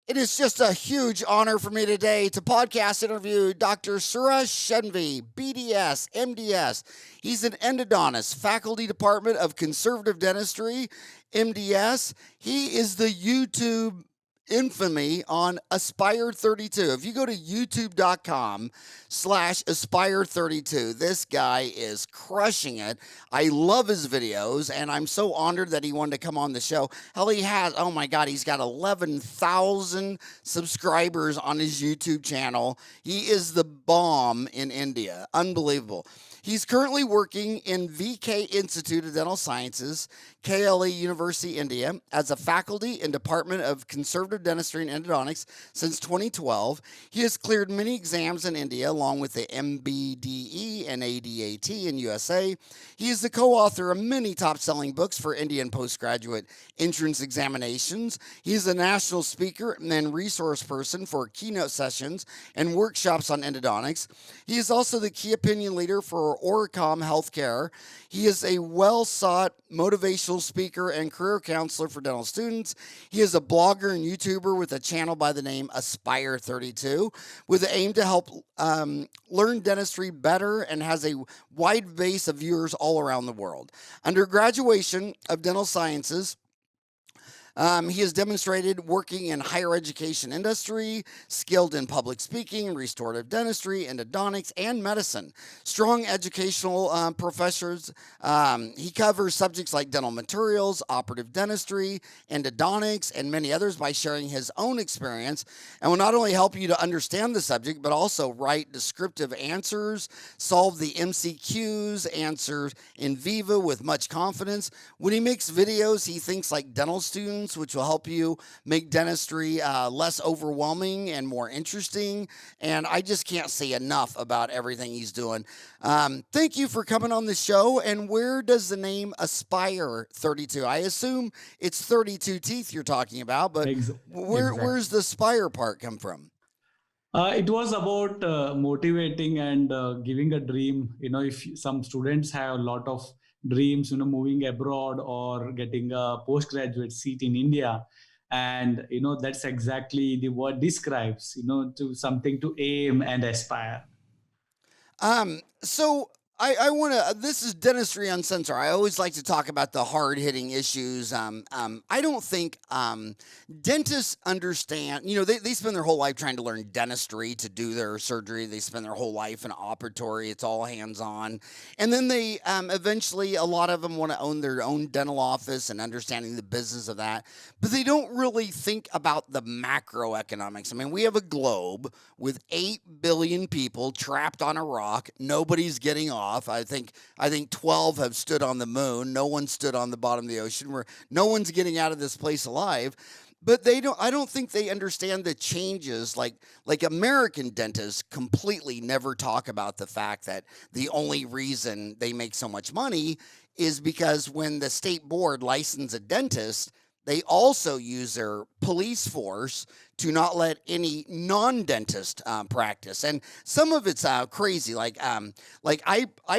It is just a huge honor for me today to podcast interview Dr. Suresh Shenvi, BDS, MDS. He's an endodontist, Faculty Department of Conservative Dentistry, MDS. He is the YouTube infamy on Aspire 32. If you go to youtube.com/Aspire 32, this guy is crushing it. I love his videos, and I'm so honored that he wanted to come on the show. Hell, he has, oh my God, he's got 11,000 subscribers on his YouTube channel. He is the bomb in India. Unbelievable. He's currently working in VK Institute of Dental Sciences, KLE University, India, as a faculty in Department of Conservative Dentistry and Endodontics since 2012. He has cleared many exams in India, along with the NBDE and ADAT in USA. He is the co-author of many top-selling books for Indian postgraduate entrance examinations. He is a national speaker and resource person for keynote sessions and workshops on endodontics. He is also the key opinion leader for Orikam Healthcare. He is a well-sought motivational speaker and career counselor for dental students. He is a blogger and YouTuber with a channel by the name Aspire 32, with the aim to help learn dentistry better, and has a wide base of viewers all around the world. Under graduation of dental sciences, he has demonstrated working in higher education industry, skilled in public speaking, restorative dentistry, endodontics, and medicine. Strong educational professors. He covers subjects like dental materials, operative dentistry, endodontics, and many others by sharing his own experience, and will not only help you to understand the subject, but also write descriptive answers, solve the MCQs, answer in vivo with much confidence. When he makes videos, he thinks like dental students, which will help you make dentistry less overwhelming and more interesting. And I just can't say enough about everything he's doing. Thank you for coming on the show. And where does the name Aspire 32? I assume it's 32 teeth you're talking about, but where's the Spire part come from? It was about motivating and giving a dream. If some students have a lot of dreams, moving abroad or getting a postgraduate seat in India, and that's exactly the word describes. To something to aim and aspire. So I want to, this is Dentistry Uncensored. I always like to talk about the hard-hitting issues. I don't think dentists understand, they spend their whole life trying to learn dentistry to do their surgery. They spend their whole life in an operatory. It's all hands-on. And then they eventually, a lot of them want to own their own dental office and understanding the business of that. But they don't really think about the macroeconomics. I mean, we have a globe with 8 billion people trapped on a rock. Nobody's getting off. I think 12 have stood on the moon. No one stood on the bottom of the ocean. No one's getting out of this place alive. But I don't think they understand the changes. Like American dentists completely never talk about the fact that the only reason they make so much money is because when the state board licenses a dentist, they also use their police force to not let any non-dentist practice. And some of it's crazy. Like I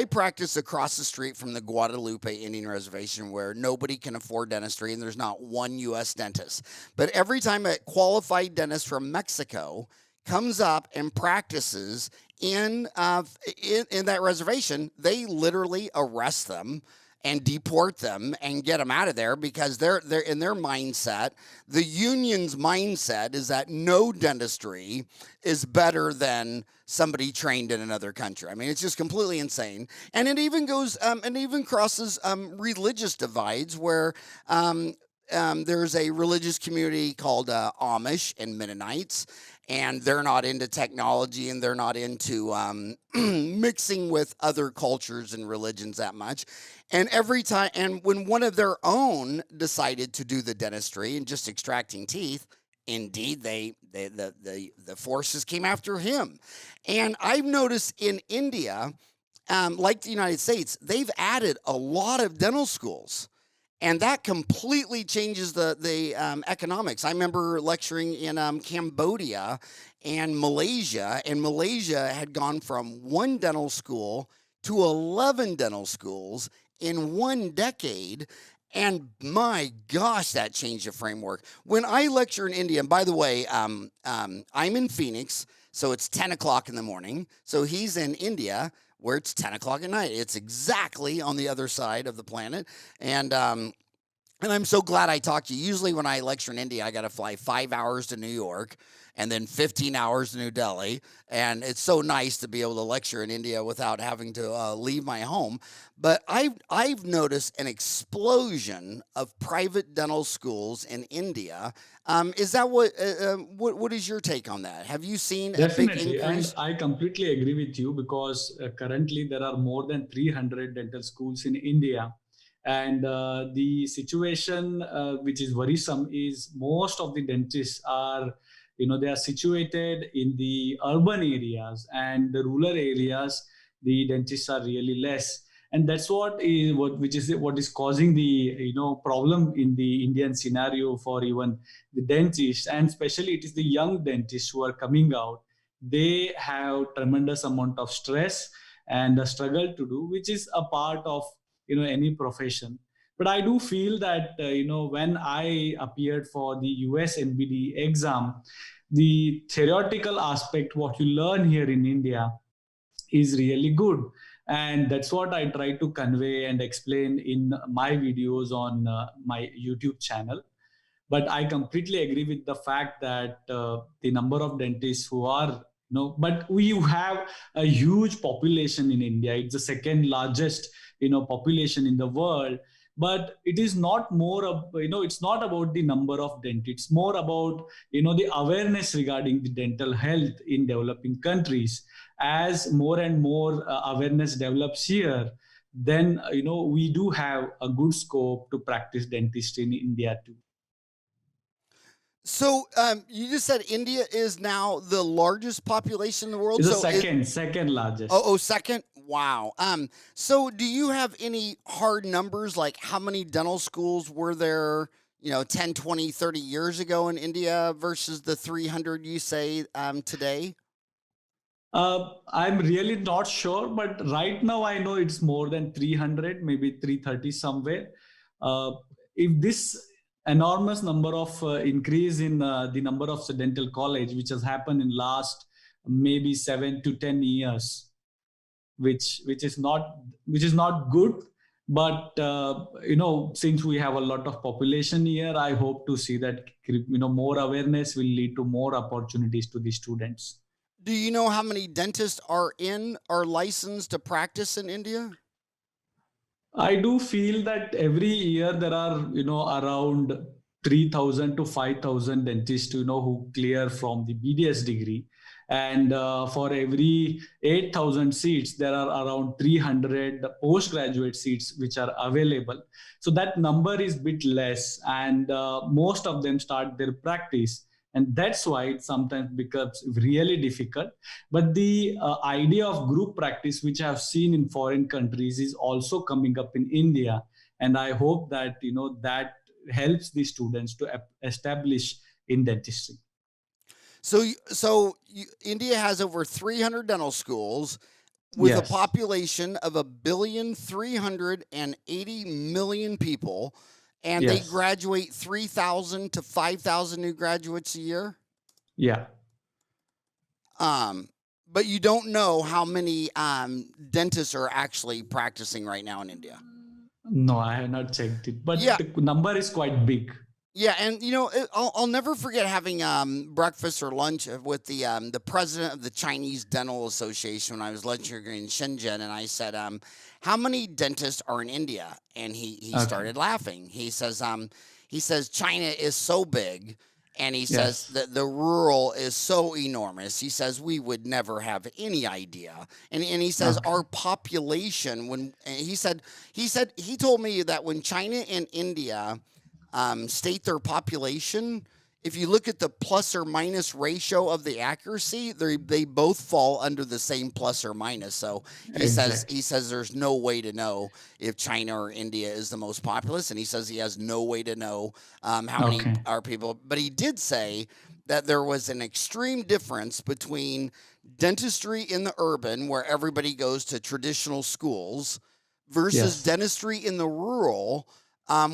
practice across the street from the Guadalupe Indian Reservation, where nobody can afford dentistry and there's not one U.S. dentist. But every time a qualified dentist from Mexico comes up and practices in that reservation, they literally arrest them and deport them and get them out of there, because they're in their mindset. The union's mindset is that no dentistry is better than somebody trained in another country. I mean, it's just completely insane. And it even goes, and even crosses religious divides, where there's a religious community called Amish and Mennonites, and they're not into technology, and they're not into mixing with other cultures and religions that much. And every time, and when one of their own decided to do the dentistry and just extracting teeth, indeed, the forces came after him. And I've noticed in India, like the United States, they've added a lot of dental schools. And that completely changes the economics. I remember lecturing in Cambodia and Malaysia had gone from 1 dental school to 11 dental schools in 1 decade. And my gosh, that changed the framework. When I lecture in India, and by the way, I'm in Phoenix, so it's 10 o'clock in the morning. So he's in India, where it's 10 o'clock at night. It's exactly on the other side of the planet. And I'm so glad I talked to you. Usually, when I lecture in India, I got to fly 5 hours to New York and then 15 hours to New Delhi. And it's so nice to be able to lecture in India without having to leave my home. But I've noticed an explosion of private dental schools in India. Is that what is your take on that? Have you seen a big Definitely. And increase? I completely agree with you because currently there are more than 300 dental schools in India. And the situation which is worrisome is most of the dentists are, they are situated in the urban areas, and the rural areas, the dentists are really less. And that's what is causing the problem in the Indian scenario for even the dentists, and especially it is the young dentists who are coming out. They have tremendous amount of stress and a struggle to do, which is a part of any profession. But I do feel that when I appeared for the US NBDE exam, the theoretical aspect what you learn here in India is really good, and that's what I try to convey and explain in my videos on my YouTube channel. But I completely agree with the fact that the number of dentists who are, but we have a huge population in India. It's the second largest, population in the world. But it is not more of, it's not about the number of dentists. It's more about, the awareness regarding the dental health in developing countries. As more and more awareness develops here, then, we do have a good scope to practice dentistry in India too. So you just said India is now the largest population in the world. It's the So second oh, largest. second. Wow. So do you have any hard numbers, like how many dental schools were there, 10, 20, 30 years ago in India versus the 300 you say today? I'm really not sure, but right now I know it's more than 300, maybe 330 somewhere. Uh, if this enormous number of increase in the number of dental college, which has happened in last maybe 7 to 10 years, which is not good. But since we have a lot of population here, I hope to see that more awareness will lead to more opportunities to the students. Do you know how many dentists are licensed to practice in India? I do feel that every year there are, around 3,000 to 5,000 dentists, who clear from the BDS degree. And for every 8,000 seats, there are around 300 postgraduate seats which are available. So that number is bit less, and most of them start their practice. And that's why it sometimes becomes really difficult. But the idea of group practice, which I've seen in foreign countries, is also coming up in India. And I hope that, that helps the students to establish in dentistry. India has over 300 dental schools with a Yes. population of 1,380,000,000 people, and they Yes. graduate 3,000 to 5,000 new graduates a year. Yeah. But you don't know how many dentists are actually practicing right now in India. No, I have not checked it, but Yeah, the number is quite big. yeah, and I'll never forget having breakfast or lunch with the president of the Chinese Dental Association when I was lecturing in Shenzhen, and I said, "How many dentists are in India?" And he Okay. started laughing. He says China is so big, and he says Yes. that the rural is so enormous. He says we would never have any idea, and he says Okay. our population and he told me that when China and India state their population, if you look at the plus or minus ratio of the accuracy, they both fall under the same plus or minus. So Exactly. he says there's no way to know if China or India is the most populous, and he says he has no way to know how many Okay. are people. But he did say that there was an extreme difference between dentistry in the urban, where everybody goes to traditional schools, versus Yes. dentistry in the rural,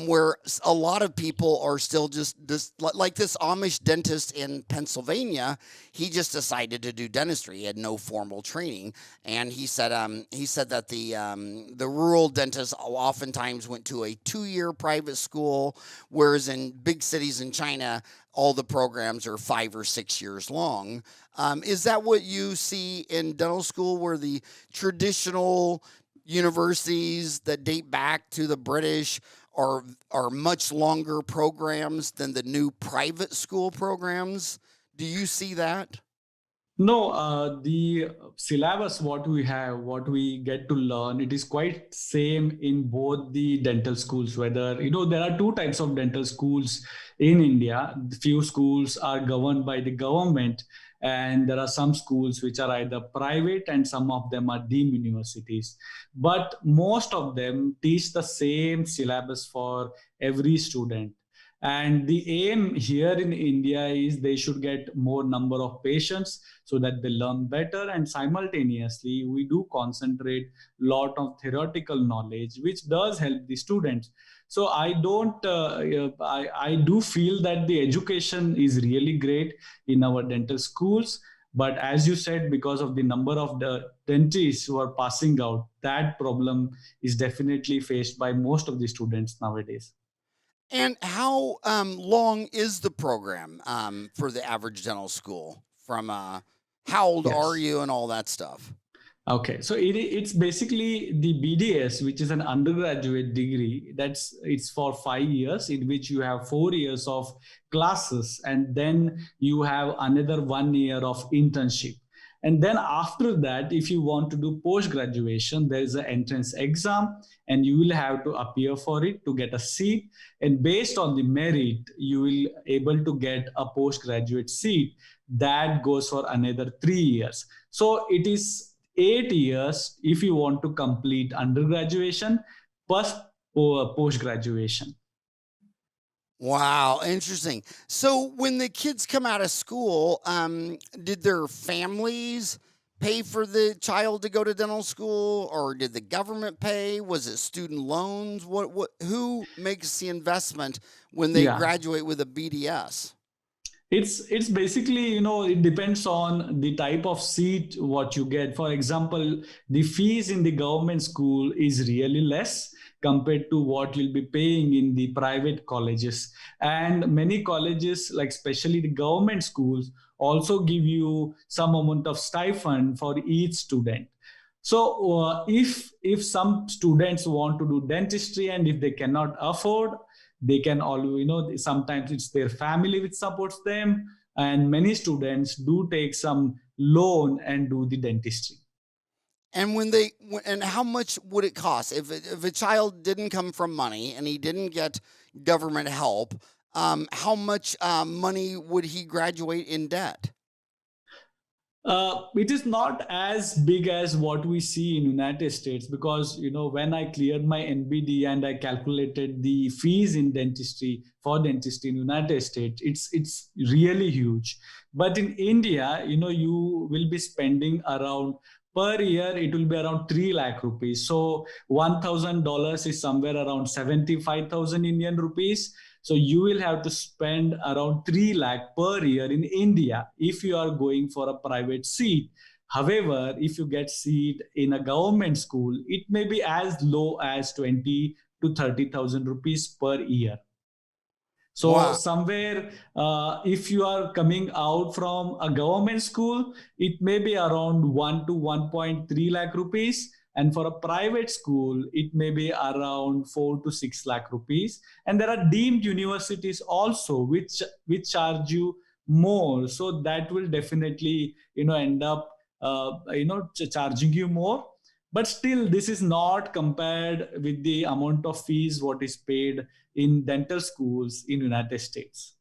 where a lot of people are still just this, like this Amish dentist in Pennsylvania. He just decided to do dentistry. He had no formal training, and he said that the rural dentists oftentimes went to a 2-year private school, whereas in big cities in China, all the programs are 5 or 6 years long. Is that what you see in dental school, where the traditional universities that date back to the British are much longer programs than the new private school programs? Do you see that? No, the syllabus, what we have, what we get to learn, it is quite same in both the dental schools. Whether, there are two types of dental schools in India. Few schools are governed by the government, and there are some schools which are either private, and some of them are deemed universities. But most of them teach the same syllabus for every student. And the aim here in India is they should get more number of patients so that they learn better, and simultaneously we do concentrate lot of theoretical knowledge which does help the students. So I don't I do feel that the education is really great in our dental schools, but as you said, because of the number of the dentists who are passing out, that problem is definitely faced by most of the students nowadays. And how long is the program for the average dental school? From how old are Yes. you and all that stuff? Okay, so it's basically the BDS, which is an undergraduate degree. It's for 5 years, in which you have 4 years of classes, and then you have another 1 year of internship. And then after that, if you want to do post graduation, there is an entrance exam, and you will have to appear for it to get a seat. And based on the merit, you will able to get a postgraduate seat that goes for another 3 years. So it is 8 years if you want to complete undergraduation plus post graduation. Wow, interesting. So when the kids come out of school, did their families pay for the child to go to dental school, or did the government pay? Was it student loans? Who makes the investment when they Yeah. graduate with a BDS? It's basically, it depends on the type of seat what you get. For example, the fees in the government school is really less compared to what you'll be paying in the private colleges. And many colleges, like especially the government schools, also give you some amount of stipend for each student. So if some students want to do dentistry, and if they cannot afford, they can always, sometimes it's their family which supports them, and many students do take some loan and do the dentistry. And and how much would it cost if a child didn't come from money and he didn't get government help? How much money would he graduate in debt? It is not as big as what we see in United States, because when I cleared my NBD and I calculated the fees in dentistry for dentistry in United States, it's really huge. But in India, you will be spending around per year, it will be around 3 lakh rupees. So $1,000 is somewhere around 75,000 Indian rupees. So you will have to spend around 3 lakh per year in India if you are going for a private seat. However, if you get seat in a government school, it may be as low as 20 to 30,000 rupees per year. So Wow. somewhere, if you are coming out from a government school, it may be around 1 to 1.3 lakh rupees. And for a private school, it may be around 4 to 6 lakh rupees. And there are deemed universities also, which charge you more. So that will definitely, end up, charging you more. But still, this is not compared with the amount of fees what is paid in dental schools in United States.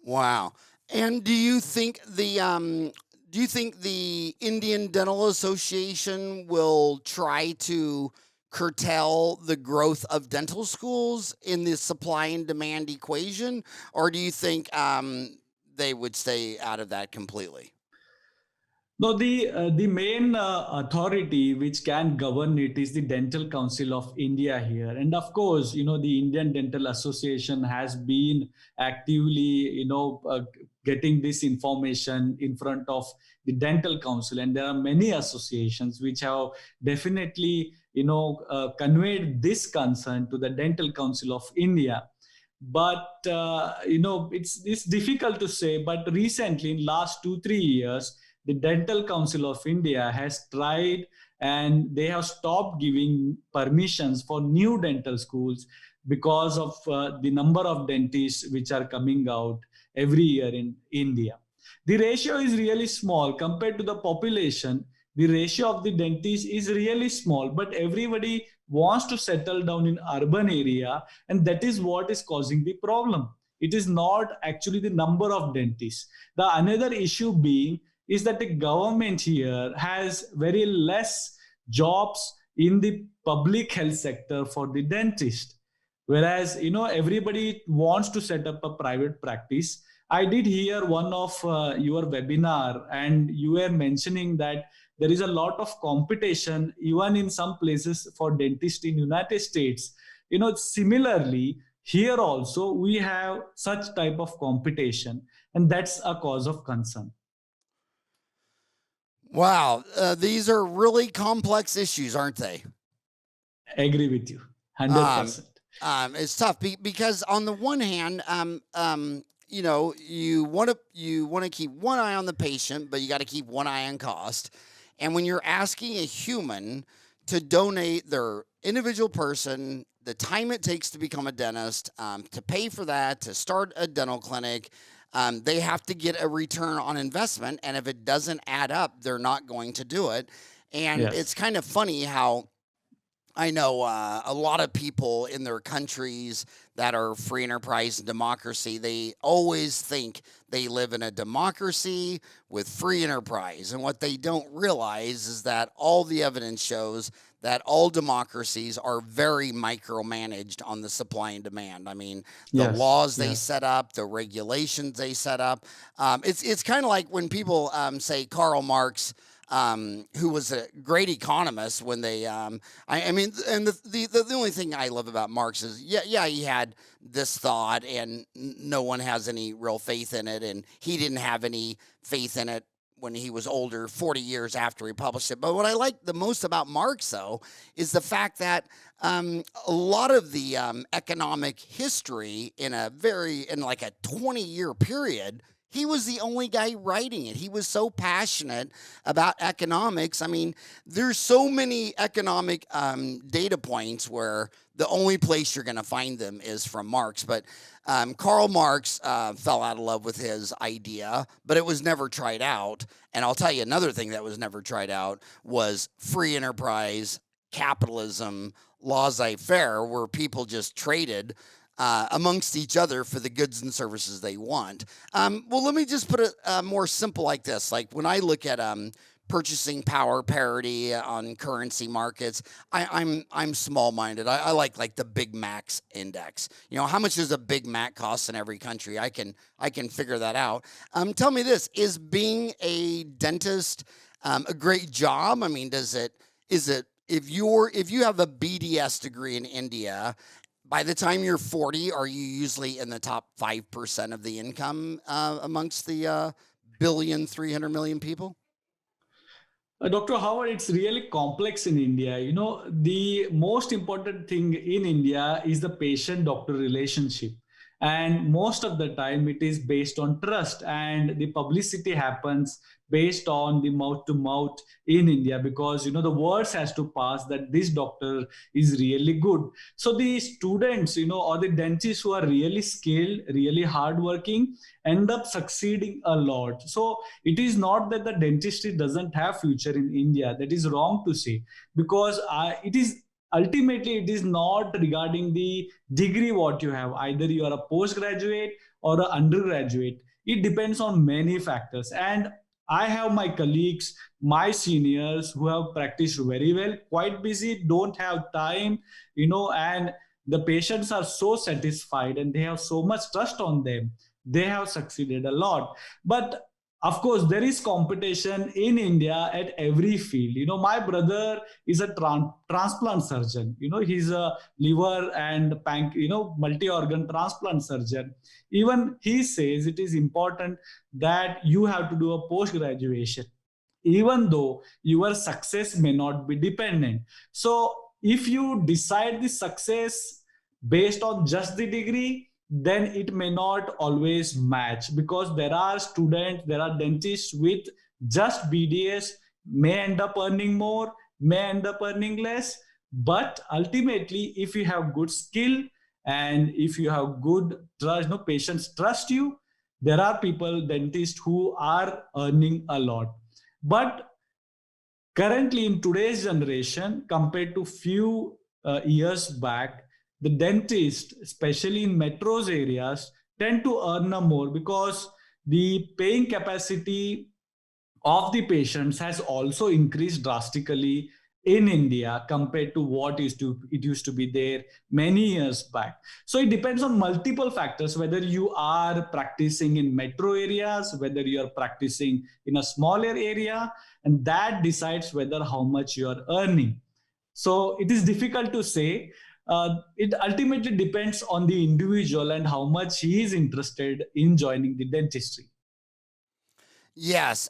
Wow. And do you think the Indian Dental Association will try to curtail the growth of dental schools in the supply and demand equation, or do you think they would stay out of that completely? No, the main authority which can govern it is the Dental Council of India here, and of course, the Indian Dental Association has been actively, getting this information in front of the Dental Council, and there are many associations which have definitely, conveyed this concern to the Dental Council of India. But it's difficult to say. But recently, in last 2-3 years, the Dental Council of India has tried, and they have stopped giving permissions for new dental schools because of the number of dentists which are coming out every year in India. The ratio is really small compared to the population. The ratio of the dentists is really small, but everybody wants to settle down in urban area, and that is what is causing the problem. It is not actually the number of dentists. The another issue being is that the government here has very less jobs in the public health sector for the dentist, whereas everybody wants to set up a private practice. I did hear one of your webinar, and you were mentioning that there is a lot of competition even in some places for dentists in United States. Similarly here also we have such type of competition, and that's a cause of concern. Wow, these are really complex issues, aren't they? Agree with you, 100%. It's tough because on the one hand, you want to keep one eye on the patient, but you got to keep one eye on cost. And when you're asking a human to donate their individual person, the time it takes to become a dentist, to pay for that, to start a dental clinic, they have to get a return on investment. And if it doesn't add up, they're not going to do it. And Yes. it's kind of funny how I know a lot of people in their countries that are free enterprise and democracy, they always think they live in a democracy with free enterprise. And what they don't realize is that all the evidence shows that all democracies are very micromanaged on the supply and demand. I mean, the Yes, laws they yes. set up, the regulations they set up. It's kind of like when people say Karl Marx, who was a great economist when they, I mean, and the only thing I love about Marx is, yeah, he had this thought and no one has any real faith in it. And he didn't have any faith in it when he was older, 40 years after he published it. But what I like the most about Marx, though, is the fact that a lot of the economic history in like a 20-year period, he was the only guy writing it. He was so passionate about economics. I mean, there's so many economic data points where the only place you're going to find them is from Marx. But Karl Marx fell out of love with his idea, but it was never tried out. And I'll tell you another thing that was never tried out was free enterprise, capitalism, laissez-faire, where people just traded amongst each other for the goods and services they want. Well, let me just put it more simple like this. Like when I look at purchasing power parity on currency markets, I'm small-minded. I like the Big Mac's index. How much does a Big Mac cost in every country? I can figure that out. Tell me this: is being a dentist a great job? I mean, is it if you have a BDS degree in India, by the time you're 40, are you usually in the top 5% of the income amongst the 1,300,000,000 people? Dr. Howard, it's really complex in India. The most important thing in India is the patient-doctor relationship. And most of the time it is based on trust, and the publicity happens based on the mouth to mouth in India, because the words has to pass that this doctor is really good. So the students, or the dentists who are really skilled, really hardworking, end up succeeding a lot. So it is not that the dentistry doesn't have future in India. That is wrong to say, because ultimately it is not regarding the degree what you have. Either you are a postgraduate or an undergraduate. It depends on many factors. And I have my colleagues, my seniors who have practiced very well, quite busy, don't have time, and the patients are so satisfied and they have so much trust on them. They have succeeded a lot. But of course, there is competition in India at every field. My brother is a transplant surgeon. He's a liver and multi-organ transplant surgeon. Even he says it is important that you have to do a post-graduation, even though your success may not be dependent. So if you decide the success based on just the degree, then it may not always match, because there are dentists with just BDS may end up earning more, may end up earning less. But ultimately, if you have good skill and if you have good trust, patients trust you, there are people, dentists, who are earning a lot. But currently, in today's generation, compared to few years back, the dentists, especially in metros areas, tend to earn more, because the paying capacity of the patients has also increased drastically in India compared to what it used to be there many years back. So it depends on multiple factors, whether you are practicing in metro areas, whether you are practicing in a smaller area, and that decides whether how much you are earning. So it is difficult to say. It ultimately depends on the individual and how much he is interested in joining the dentistry. Yes,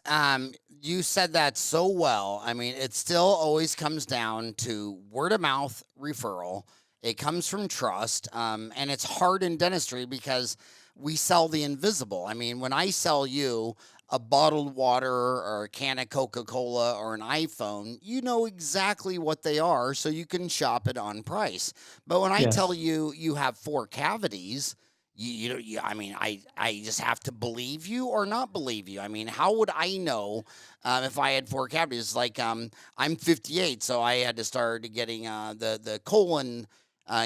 you said that so well. I mean, it still always comes down to word of mouth referral. It comes from trust, and it's hard in dentistry because we sell the invisible. I mean, when I sell you a bottled water or a can of Coca-Cola or an iPhone, you know exactly what they are, so you can shop it on price. But when I tell Yes. you you have 4 cavities, I mean, I just have to believe you or not believe you. I mean, how would I know if I had 4 cavities? Like, I'm 58, so I had to start getting the colon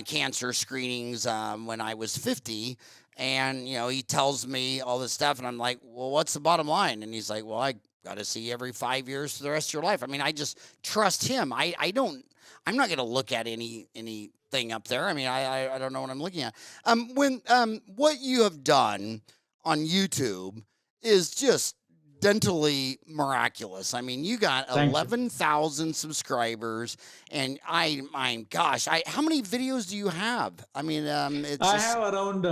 cancer screenings when I was 50. And, he tells me all this stuff, and I'm like, well, what's the bottom line? And he's like, well, I got to see you every 5 years for the rest of your life. I mean, I just trust him. I'm not going to look at anything up there. I mean, I don't know what I'm looking at. What you have done on YouTube is just dentally miraculous. I mean, you got Thank you. 11,000 subscribers, and my gosh, how many videos do you have? I mean, it's I just have around,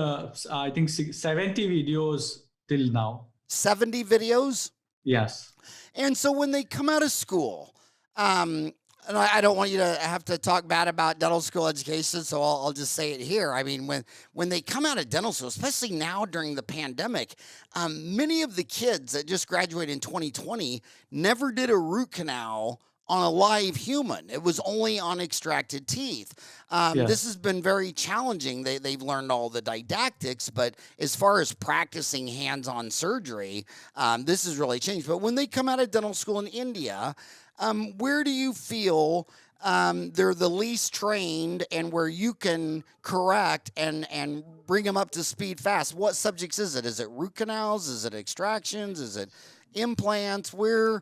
I think, 70 videos till now. 70 videos. Yes. And so when they come out of school, and I don't want you to have to talk bad about dental school education, so I'll just say it here. I mean, when they come out of dental school, especially now during the pandemic, many of the kids that just graduated in 2020 never did a root canal on a live human. It was only on extracted teeth. This has Yes. been very challenging. They've learned all the didactics, but as far as practicing hands-on surgery, this has really changed. But when they come out of dental school in India, where do you feel they're the least trained, and where you can correct and bring them up to speed fast? What subjects is it? Is it root canals? Is it extractions? Is it implants? Where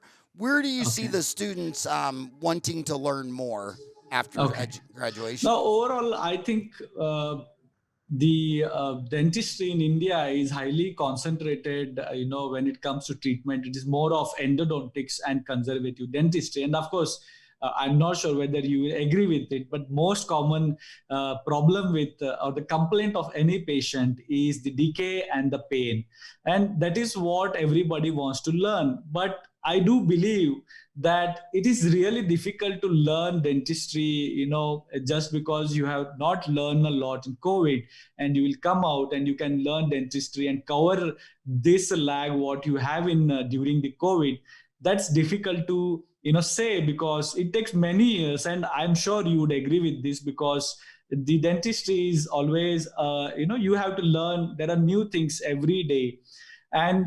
do you see Okay. the students wanting to learn more after Okay. graduation? Now, overall, I think the dentistry in India is highly concentrated. When it comes to treatment, it is more of endodontics and conservative dentistry. And of course, I'm not sure whether you will agree with it, but most common problem with or the complaint of any patient is the decay and the pain, and that is what everybody wants to learn. But I do believe that it is really difficult to learn dentistry, just because you have not learned a lot in COVID, and you will come out and you can learn dentistry and cover this lag what you have in during the COVID. That's difficult to say, because it takes many years, and I'm sure you would agree with this, because the dentistry is always you have to learn. There are new things every day. And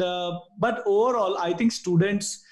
but overall, I think students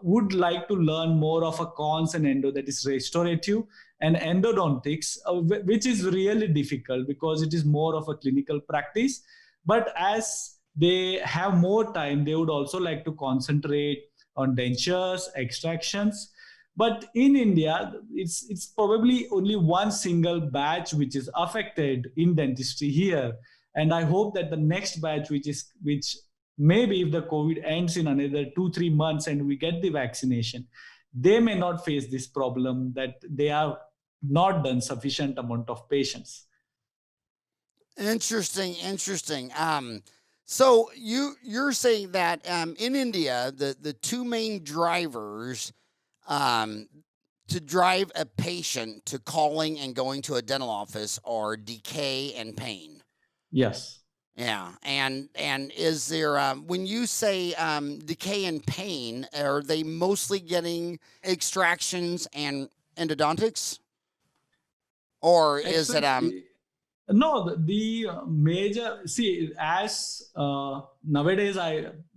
would like to learn more of a cons and endo, that is restorative and endodontics, which is really difficult because it is more of a clinical practice. But as they have more time, they would also like to concentrate on dentures, extractions. But in India, it's probably only one single batch which is affected in dentistry here. And I hope that the next batch, which maybe if the COVID ends in another 2-3 months and we get the vaccination, they may not face this problem that they have not done sufficient amount of patients. Interesting. So you're saying that in India, the two main drivers um, to drive a patient to calling and going to a dental office are decay and pain. Yes. Yeah, and is there when you say decay and pain, are they mostly getting extractions and endodontics, or is it No, the major, see, as nowadays,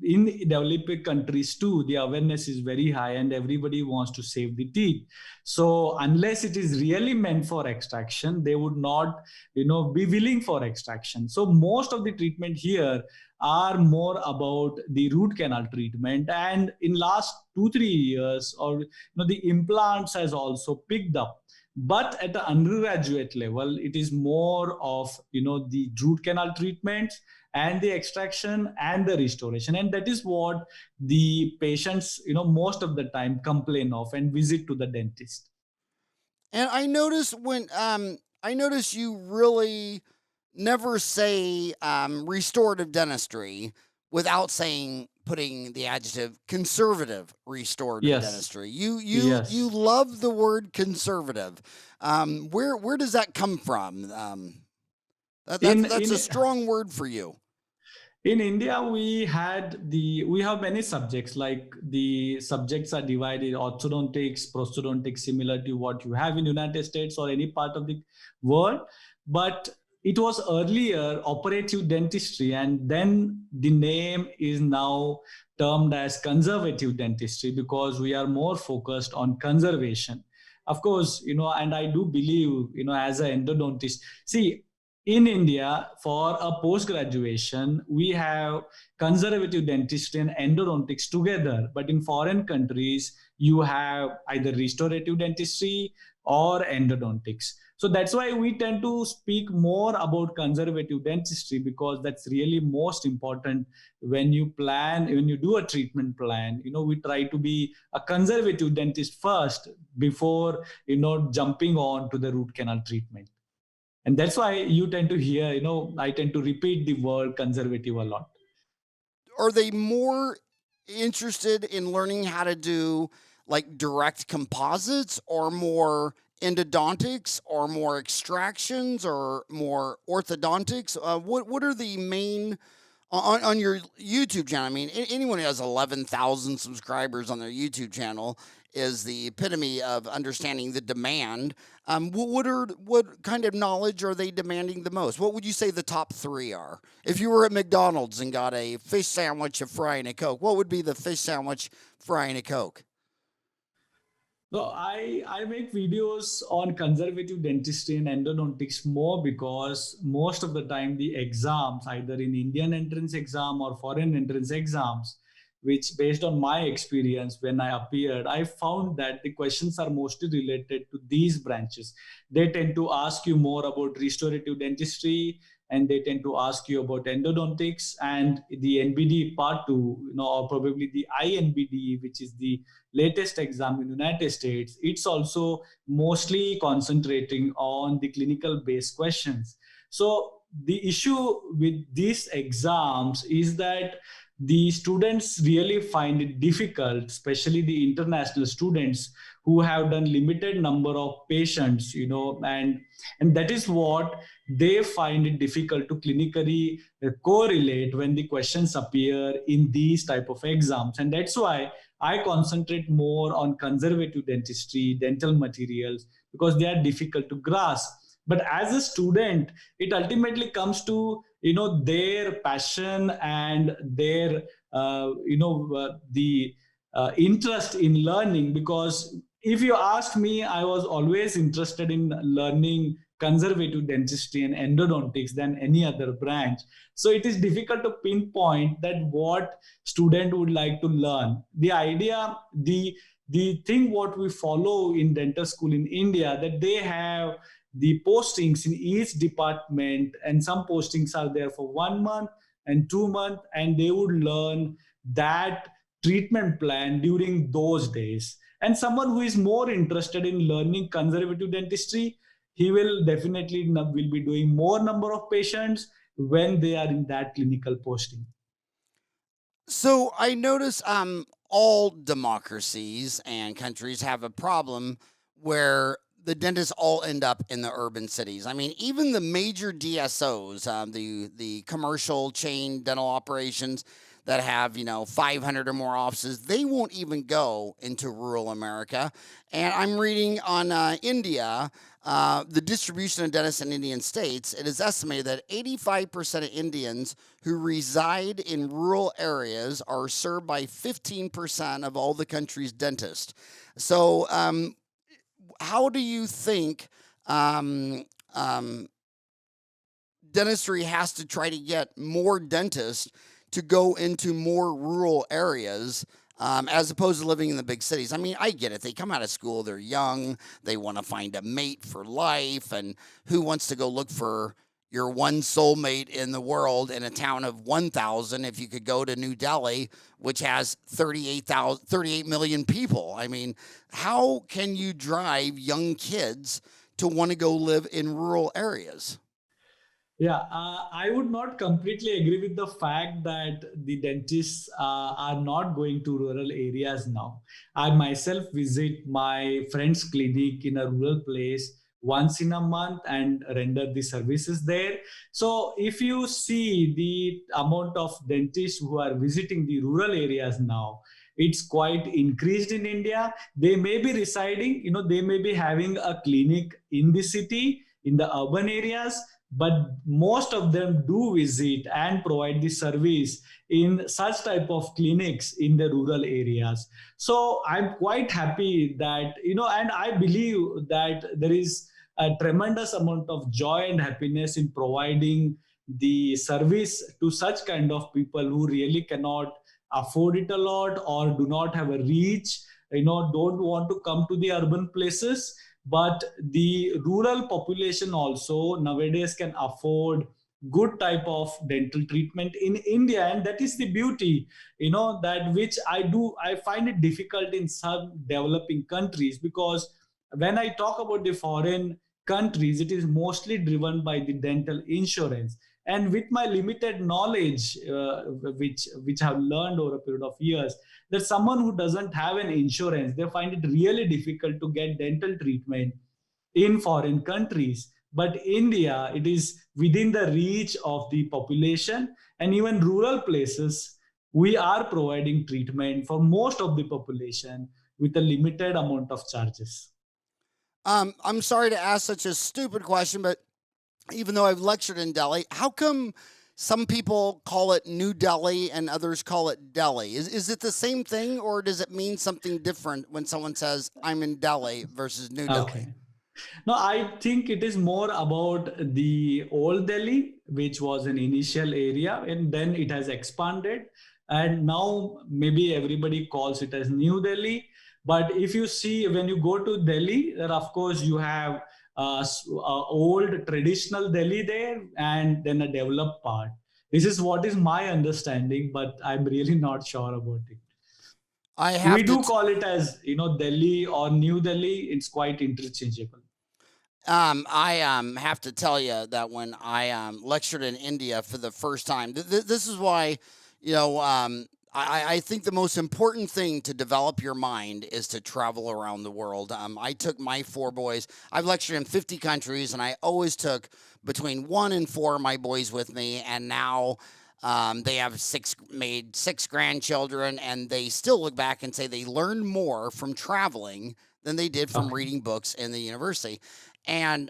in developing countries too, the awareness is very high and everybody wants to save the teeth. So unless it is really meant for extraction, they would not, be willing for extraction. So most of the treatment here are more about the root canal treatment. And in last 2-3 years, or the implants has also picked up. But at the undergraduate level, it is more of the root canal treatments and the extraction and the restoration, and that is what the patients most of the time complain of and visit to the dentist. And I notice you really never say restorative dentistry without putting the adjective conservative restorative dentistry. You love the word conservative. Where does that come from? That's a strong word for you. In India, we have many subjects, like the subjects are divided: orthodontics, prosthodontics, similar to what you have in United States or any part of the world. But it was earlier operative dentistry, and then the name is now termed as conservative dentistry because we are more focused on conservation. Of course, and I do believe, as an endodontist, see, in India, for a post-graduation, we have conservative dentistry and endodontics together. But in foreign countries, you have either restorative dentistry or endodontics. So that's why we tend to speak more about conservative dentistry, because that's really most important when you do a treatment plan. We try to be a conservative dentist first before, jumping on to the root canal treatment. And that's why you tend to hear, I tend to repeat the word conservative a lot. Are they more interested in learning how to do like direct composites, or more endodontics, or more extractions, or more orthodontics? What are the main on your YouTube channel? I mean, anyone who has 11,000 subscribers on their YouTube channel is the epitome of understanding the demand. What kind of knowledge are they demanding the most? What would you say the top three are? If you were at McDonald's and got a fish sandwich, a fry, and a Coke, what would be the fish sandwich, fry, and a Coke? So I make videos on conservative dentistry and endodontics more because most of the time the exams, either in Indian entrance exam or foreign entrance exams, which based on my experience when I appeared, I found that the questions are mostly related to these branches. They tend to ask you more about restorative dentistry, and they tend to ask you about endodontics and the NBDE part 2, or probably the INBDE, which is the latest exam in United States. It's also mostly concentrating on the clinical based questions. So the issue with these exams is that the students really find it difficult, especially the international students who have done limited number of patients, and that is what they find it difficult to clinically correlate when the questions appear in these type of exams. And that's why I concentrate more on conservative dentistry, dental materials, because they are difficult to grasp. But as a student, it ultimately comes to their passion and their the interest in learning. Because if you ask me, I was always interested in learning conservative dentistry and endodontics than any other branch. So it is difficult to pinpoint that what student would like to learn. The idea, the thing what we follow in dental school in India, that they have the postings in each department, and some postings are there for 1 month, and 2 months, and they would learn that treatment plan during those days. And someone who is more interested in learning conservative dentistry, he will definitely will be doing more number of patients when they are in that clinical posting. So I notice all democracies and countries have a problem where the dentists all end up in the urban cities. I mean, even the major DSOs, the commercial chain dental operations that have 500 or more offices, they won't even go into rural America. And I'm reading on India. The distribution of dentists in Indian states, it is estimated that 85% of Indians who reside in rural areas are served by 15% of all the country's dentists. So, how do you think um, um, dentistry has to try to get more dentists to go into more rural areas as opposed to living in the big cities? I mean, I get it. They come out of school, they're young, they want to find a mate for life, and who wants to go look for your one soulmate in the world in a town of 1,000 if you could go to New Delhi, which has 38 million people? I mean, how can you drive young kids to want to go live in rural areas? Yeah, I would not completely agree with the fact that the dentists are not going to rural areas now. I myself visit my friend's clinic in a rural place once in a month and render the services there. So, if you see the amount of dentists who are visiting the rural areas now, it's quite increased in India. They may be residing, they may be having a clinic in the city, in the urban areas, but most of them do visit and provide the service in such type of clinics in the rural areas. So I'm quite happy that, and I believe that there is a tremendous amount of joy and happiness in providing the service to such kind of people who really cannot afford it a lot or do not have a reach, don't want to come to the urban places. But the rural population also nowadays can afford good type of dental treatment in India, and that is the beauty, that which I find it difficult in some developing countries, because when I talk about the foreign countries, it is mostly driven by the dental insurance. And with my limited knowledge, which I've learned over a period of years, that someone who doesn't have an insurance, they find it really difficult to get dental treatment in foreign countries. But India, it is within the reach of the population, and even rural places, we are providing treatment for most of the population with a limited amount of charges. I'm sorry to ask such a stupid question, but even though I've lectured in Delhi, how come some people call it New Delhi and others call it Delhi? Is it the same thing, or does it mean something different when someone says I'm in Delhi versus New Delhi? Okay. No, I think it is more about the old Delhi, which was an initial area, and then it has expanded. And now maybe everybody calls it as New Delhi. But if you see, when you go to Delhi, then of course you have old traditional Delhi there, and then a developed part. This is what is my understanding, but I'm really not sure about it. I We have to do call it as, Delhi or New Delhi. It's quite interchangeable. I have to tell you that when I lectured in India for the first time, this is why, you know, I think the most important thing to develop your mind is to travel around the world. I took my four boys. I've lectured in 50 countries, and I always took between 1 and 4 of my boys with me. And now they have made six grandchildren, and they still look back and say they learned more from traveling than they did from Okay. reading books in the university. And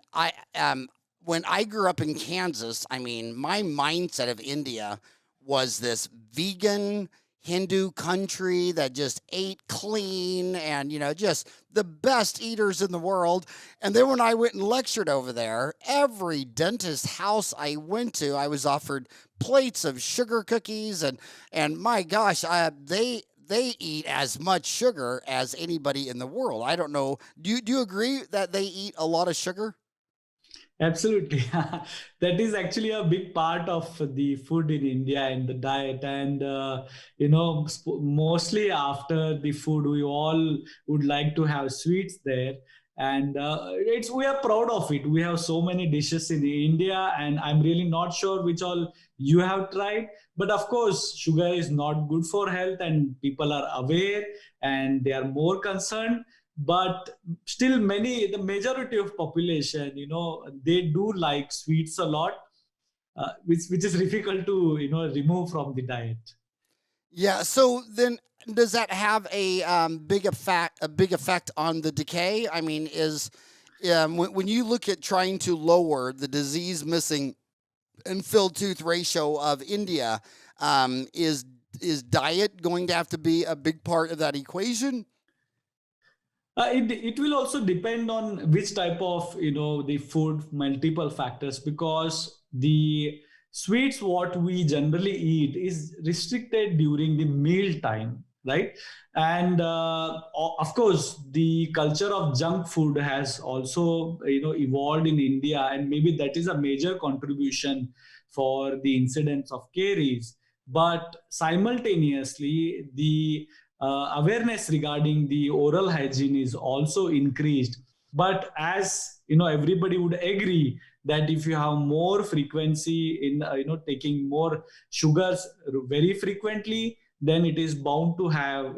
when I grew up in Kansas, I mean, my mindset of India was this vegan Hindu country that just ate clean and, just the best eaters in the world. And then when I went and lectured over there, every dentist house I went to, I was offered plates of sugar cookies, and my gosh, they eat as much sugar as anybody in the world. I don't know. Do you agree that they eat a lot of sugar? Absolutely. That is actually a big part of the food in India and the diet. And, mostly after the food, we all would like to have sweets there. And we are proud of it. We have so many dishes in India, and I'm really not sure which all you have tried. But of course, sugar is not good for health, and people are aware and they are more concerned. But still, the majority of population, they do like sweets a lot, which is difficult to remove from the diet. Yeah. So then, does that have a big effect on the decay? I mean, when you look at trying to lower the disease missing and filled tooth ratio of India, is diet going to have to be a big part of that equation? It will also depend on which type of the food, multiple factors, because the sweets what we generally eat is restricted during the meal time, right? And of course the culture of junk food has also evolved in India, and maybe that is a major contribution for the incidence of caries. But simultaneously, the awareness regarding the oral hygiene is also increased. But as everybody would agree that if you have more frequency in taking more sugars very frequently, then it is bound to have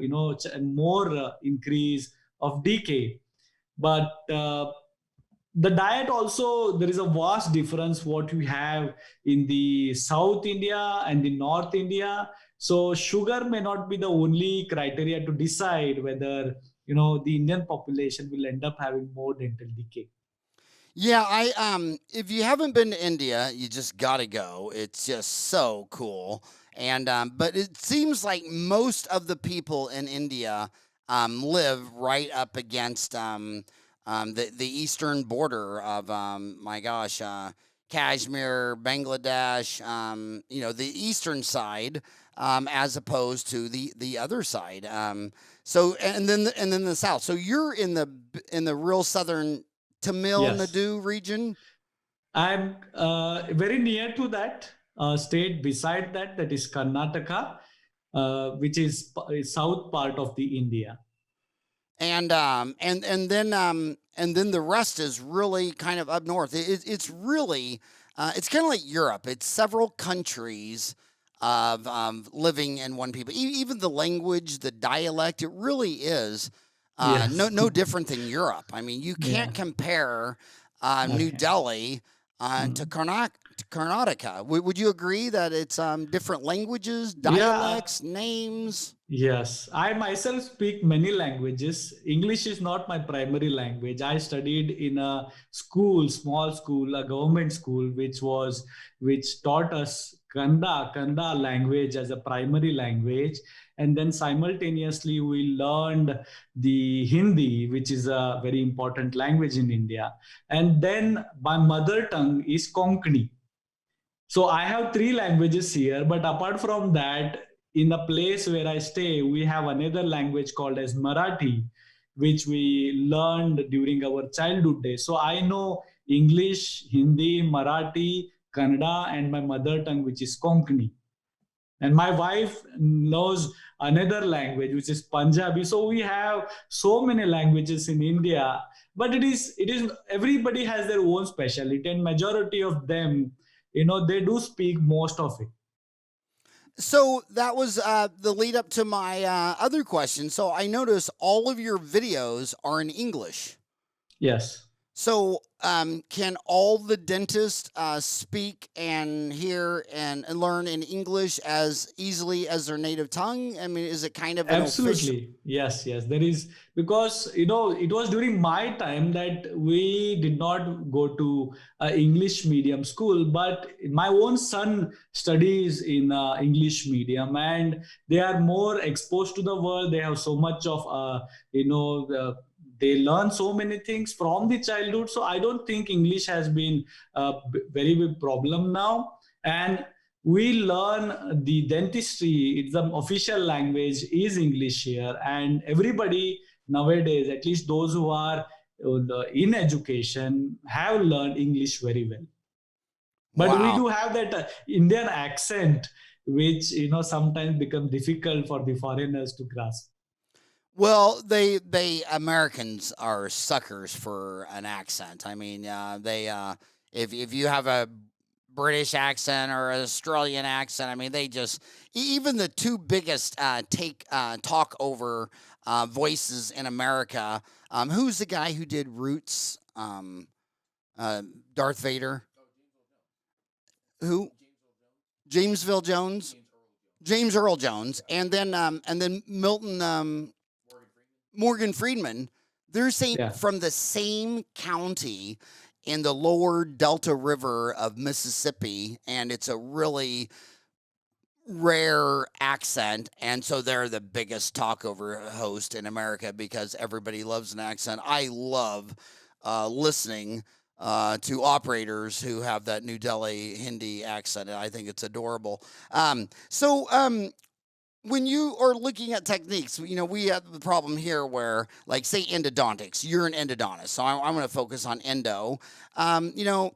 more increase of decay. But the diet also, there is a vast difference what we have in the South India and the North India. So sugar may not be the only criteria to decide whether the Indian population will end up having more dental decay. Yeah, if you haven't been to India, you just gotta go. It's just so cool. And but it seems like most of the people in India live right up against the eastern border of my gosh, Kashmir, Bangladesh. The eastern side, as opposed to the other side. So and then the south. So you're in the real southern Tamil Yes, Nadu region. I'm very near to that state. Beside that, that is Karnataka, which is south part of the India. And then the rest is really kind of up north. It's really it's kind of like Europe. It's several countries of living in one people. Even the language, the dialect, it really is Yes. no different than Europe. I mean, you Yeah. can't compare New Okay. Delhi to Mhm. Karnataka. Would you agree that it's different languages, Yeah. dialects, names? Yes, I myself speak many languages. English is not my primary language. I studied in a school, small school, a government school, which taught us Kannada language as a primary language, and then simultaneously we learned the Hindi, which is a very important language in India. And then my mother tongue is Konkani. So I have three languages here, but apart from that, in the place where I stay, we have another language called as Marathi, which we learned during our childhood days. So I know English, Hindi, Marathi, Kannada, and my mother tongue, which is Konkani. And my wife knows another language, which is Punjabi. So we have so many languages in India, but it is everybody has their own specialty, and majority of them, they do speak most of it. So that was the lead up to my other question. So I notice all of your videos are in English. Yes. So can all the dentists speak and hear and learn in English as easily as their native tongue? I mean, is it kind of an official? Absolutely. Yes, yes. There is, because it was during my time that we did not go to English medium school, but my own son studies in English medium, and they are more exposed to the world. They have so much of they learn so many things from the childhood. So I don't think English has been a very big problem now. And we learn the dentistry, it's the official language is English here, and everybody nowadays, at least those who are in education have learned English very well. But we Wow. do have that Indian accent, which sometimes become difficult for the foreigners to grasp. Well, they Americans are suckers for an accent. I mean, if you have a British accent or an Australian accent, I mean, they just even the two biggest talk over voices in America. Who's the guy who did Roots? Darth Vader. Who? Jamesville Jones. James Earl Jones, and then Milton Morgan Freeman. They're saying Yeah. from the same county in the lower Delta River of Mississippi, and it's a really rare accent, and so they're the biggest talkover host in America because everybody loves an accent. I love listening to operators who have that New Delhi Hindi accent. I think it's adorable. When you are looking at techniques, we have the problem here where, like, say endodontics, you're an endodontist, so I'm going to focus on endo. I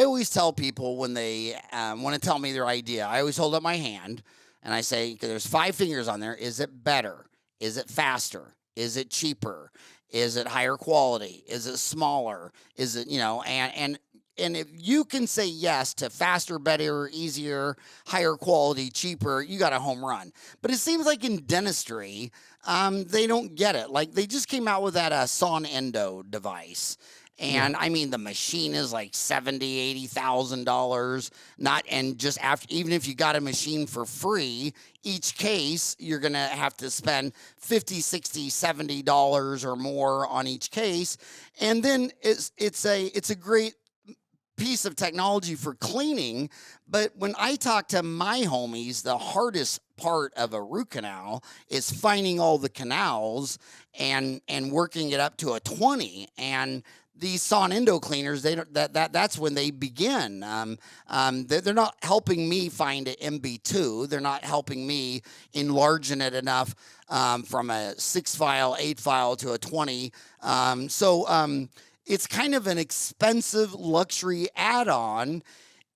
always tell people when they want to tell me their idea, I always hold up my hand and I say, there's 5 fingers on there. Is it better? Is it faster? Is it cheaper? Is it higher quality? Is it smaller? Is it, and if you can say yes to faster, better, easier, higher quality, cheaper, you got a home run. But it seems like in dentistry, they don't get it. Like they just came out with that Son Endo device. And I mean, the machine is like $70,000, $80,000. And just after, even if you got a machine for free, each case you're gonna have to spend $50, $60, $70 or more on each case. And then it's a great piece of technology for cleaning, but when I talk to my homies, the hardest part of a root canal is finding all the canals and working it up to a 20. And these Son Endo cleaners, that's when they begin. They're not helping me find an MB2. They're not helping me enlargen it enough from a 6 file, 8 file to a 20. It's kind of an expensive luxury add-on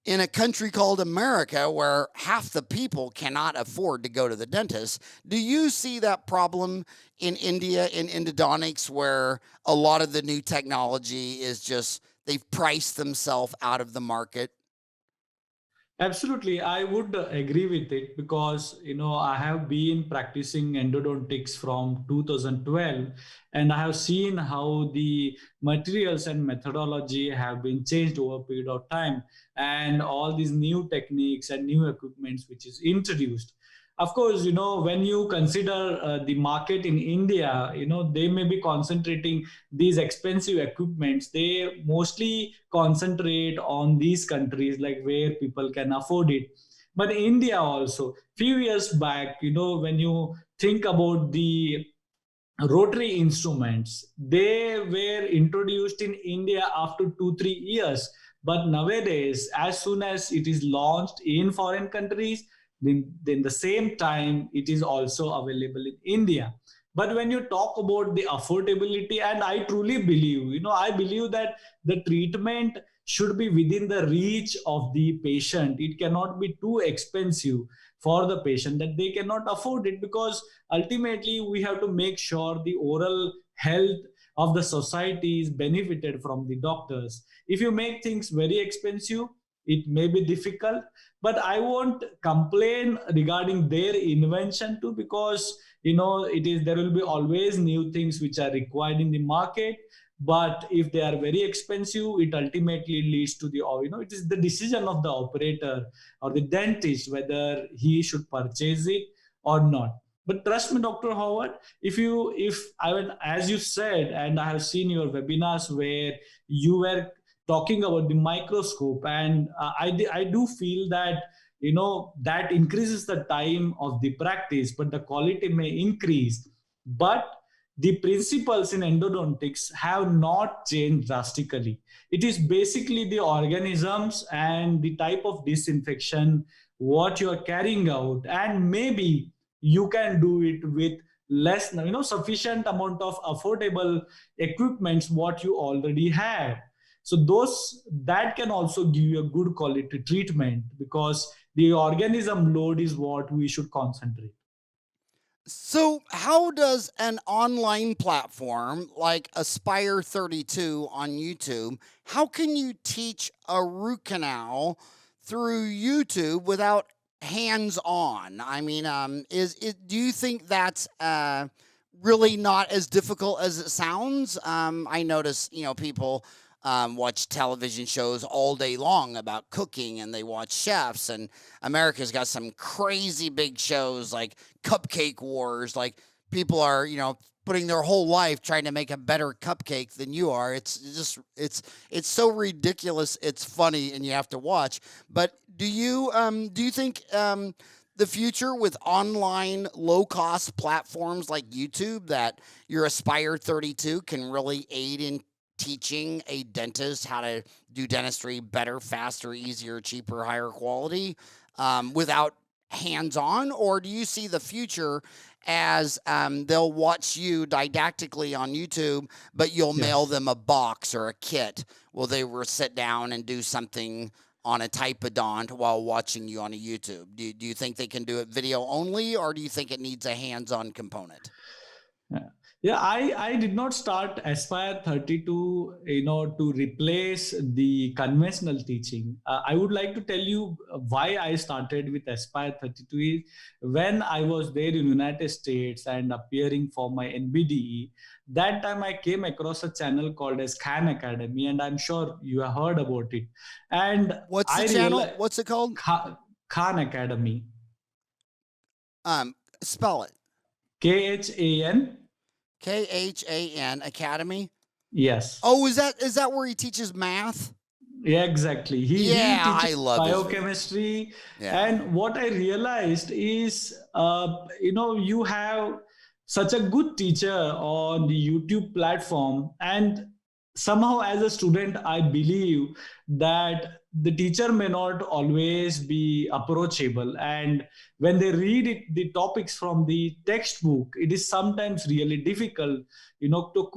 in a country called America where half the people cannot afford to go to the dentist. Do you see that problem in India in endodontics where a lot of the new technology is just they've priced themselves out of the market? Absolutely, I would agree with it because I have been practicing endodontics from 2012, and I have seen how the materials and methodology have been changed over a period of time, and all these new techniques and new equipments which is introduced. Of course, when you consider the market in India, they may be concentrating these expensive equipments. They mostly concentrate on these countries like where people can afford it. But India also, few years back, when you think about the rotary instruments, they were introduced in India after 2 3 years, but nowadays as soon as it is launched in foreign countries, then the same time it is also available in India. But when you talk about the affordability, and I truly believe, I believe that the treatment should be within the reach of the patient. It cannot be too expensive for the patient that they cannot afford it, because ultimately we have to make sure the oral health of the society is benefited from the doctors. If you make things very expensive, it may be difficult, but I won't complain regarding their invention too, because there will be always new things which are required in the market. But if they are very expensive, it ultimately leads to it is the decision of the operator or the dentist whether he should purchase it or not. But trust me, Dr. Howard, as you said, and I have seen your webinars where you were talking about the microscope, and I do feel that that increases the time of the practice, but the quality may increase. But the principles in endodontics have not changed drastically. It is basically the organisms and the type of disinfection what you are carrying out, and maybe you can do it with less, sufficient amount of affordable equipments what you already have. So that can also give you a good quality treatment, because the organism load is what we should concentrate. So, how does an online platform like Aspire 32 on YouTube, how can you teach a root canal through YouTube without hands-on? I mean, do you think that's really not as difficult as it sounds? I notice, people watch television shows all day long about cooking, and they watch chefs, and America's got some crazy big shows like Cupcake Wars. Like, people are, putting their whole life trying to make a better cupcake than you are. It's so ridiculous. It's funny, and you have to watch. But do you think the future with online low cost platforms like YouTube, that your Aspire 32 can really aid in teaching a dentist how to do dentistry better, faster, easier, cheaper, higher quality, without hands-on? Or do you see the future as they'll watch you didactically on YouTube, but you'll mail Yes. them a box or a kit? Will they sit down and do something on a typodont while watching you on a YouTube? Do you think they can do it video only, or do you think it needs a hands-on component? Yeah. Yeah, I did not start Aspire 32, to replace the conventional teaching. I would like to tell you why I started with Aspire 32 is when I was there in United States and appearing for my NBDE. That time I came across a channel called as Khan Academy, and I'm sure you have heard about it. And What's the I channel? realized What's it called? Khan Academy, Spell it. KHAN. KHAN Academy. Yes. Oh, is that where he teaches math? Yeah, exactly. He Yeah, I teaches love his videos. biochemistry. Yeah. And what I realized is, you have such a good teacher on the YouTube platform. And somehow, as a student, I believe that the teacher may not always be approachable. And when they read the topics from the textbook, it is sometimes really difficult, to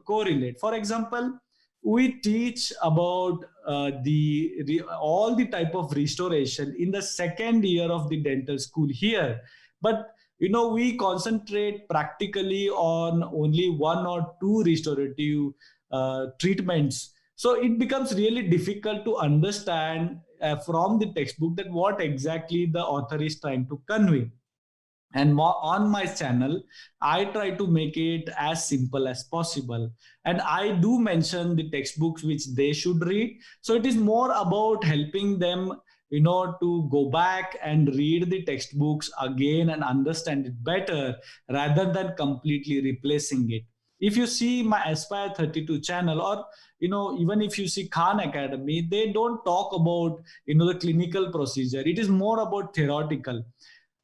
correlate. For example, we teach about all the type of restoration in the second year of the dental school here, but we concentrate practically on only one or two restorative treatments. So it becomes really difficult to understand from the textbook that what exactly the author is trying to convey. And on my channel, I try to make it as simple as possible, and I do mention the textbooks which they should read. So it is more about helping them, to go back and read the textbooks again and understand it better, rather than completely replacing it. If you see my Aspire 32 channel, or even if you see Khan Academy, they don't talk about the clinical procedure. It is more about theoretical.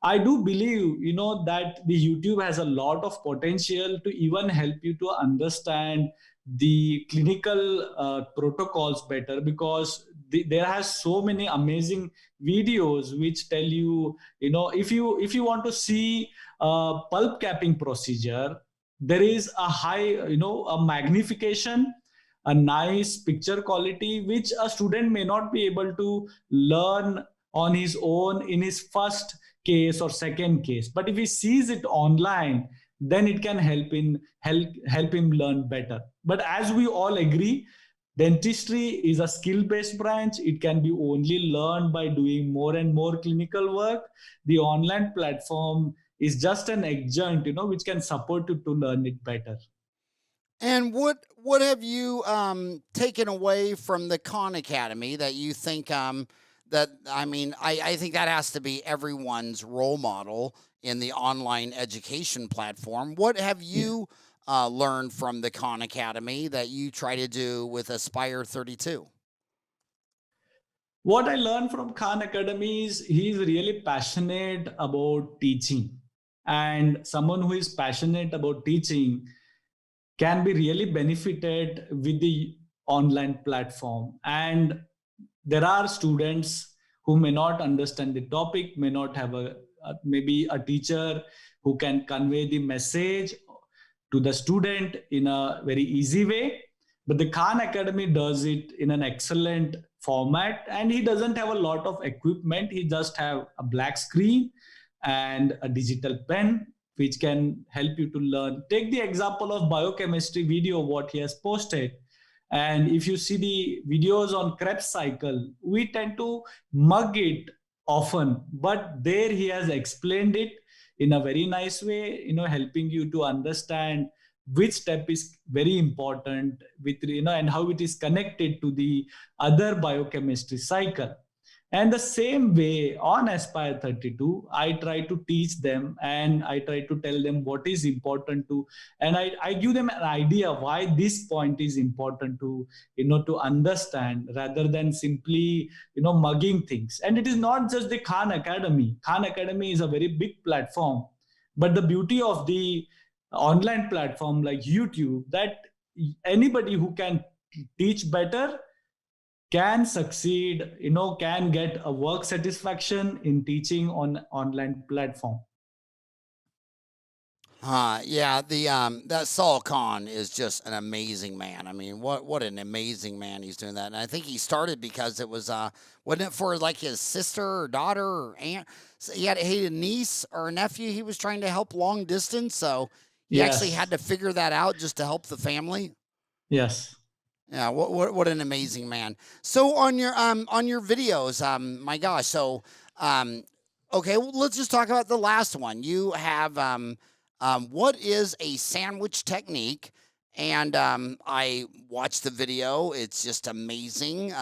I do believe, that the YouTube has a lot of potential to even help you to understand the clinical protocols better, because there has so many amazing videos which tell you, if you want to see a pulp capping procedure, there is a high, a magnification, a nice picture quality, which a student may not be able to learn on his own in his first case or second case. But if he sees it online, then it can help him learn better. But as we all agree, dentistry is a skill based branch. It can be only learned by doing more and more clinical work. The online platform is just an adjunct, which can support you to learn it better. And what have you taken away from the Khan Academy that you think that I think that has to be everyone's role model in the online education platform. What have you learned from the Khan Academy that you try to do with Aspire 32? What I learned from Khan Academy is he's really passionate about teaching. And someone who is passionate about teaching can be really benefited with the online platform. And there are students who may not understand the topic, may not have maybe a teacher who can convey the message to the student in a very easy way. But the Khan Academy does it in an excellent format, and he doesn't have a lot of equipment. He just have a black screen and a digital pen, which can help you to learn. Take the example of biochemistry video, what he has posted. And if you see the videos on Krebs cycle, we tend to mug it often, but there he has explained it in a very nice way, helping you to understand which step is very important with, and how it is connected to the other biochemistry cycle. And the same way on Aspire 32, I try to teach them and I try to tell them what is important to, and I give them an idea why this point is important to understand, rather than simply, mugging things. And it is not just the Khan Academy. Khan Academy is a very big platform, but the beauty of the online platform like YouTube, that anybody who can teach better can succeed, can get a work satisfaction in teaching on online platform. Yeah, that Saul Khan is just an amazing man. I mean, what an amazing man he's doing that. And I think he started because it was wasn't it for like his sister or daughter or aunt? So he had a niece or a nephew he was trying to help long distance, so he actually had to Yes. figure that out just to help the family. Yes. Yeah, what an amazing man. So on your videos, my gosh, so okay, well, let's just talk about the last one. You have what is a sandwich technique? And I watched the video. It's just amazing.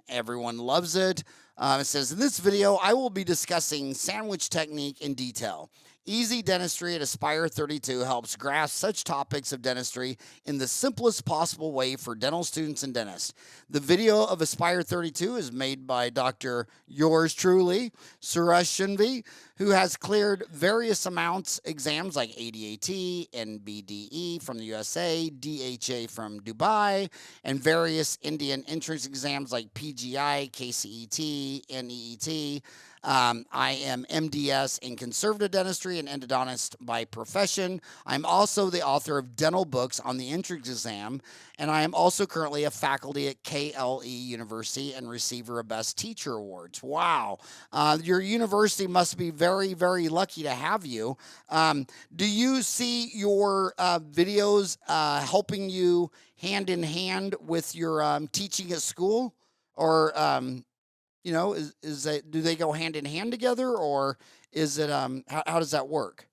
Everyone loves it. It says, in this video, I will be discussing sandwich technique in detail. Easy Dentistry at Aspire 32 helps grasp such topics of dentistry in the simplest possible way for dental students and dentists. The video of Aspire 32 is made by Dr. Yours truly, Suresh Shenvi, who has cleared various exams like ADAT, NBDE from the USA, DHA from Dubai, and various Indian entrance exams like PGI, KCET, NEET. I am MDS in conservative dentistry and endodontist by profession. I'm also the author of dental books on the entrance exam, and I am also currently a faculty at KLE University and receiver of Best Teacher Awards. Wow. Your university must be very, very lucky to have you. Do you see your videos helping you hand in hand with your teaching at school? Or is that, do they go hand in hand together, or is it how does that work?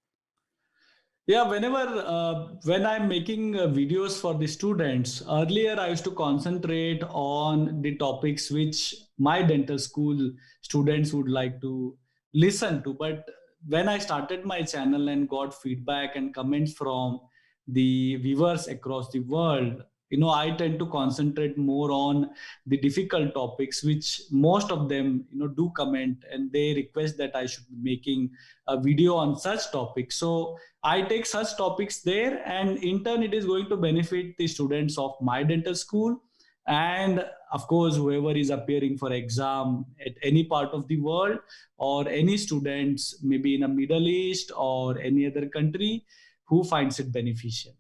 Yeah, when I'm making videos for the students, earlier I used to concentrate on the topics which my dental school students would like to listen to. But when I started my channel and got feedback and comments from the viewers across the world, I tend to concentrate more on the difficult topics, which most of them, do comment, and they request that I should be making a video on such topics. So I take such topics there, and in turn, it is going to benefit the students of my dental school. And of course, whoever is appearing for exam at any part of the world, or any students maybe in a Middle East or any other country who finds it beneficial.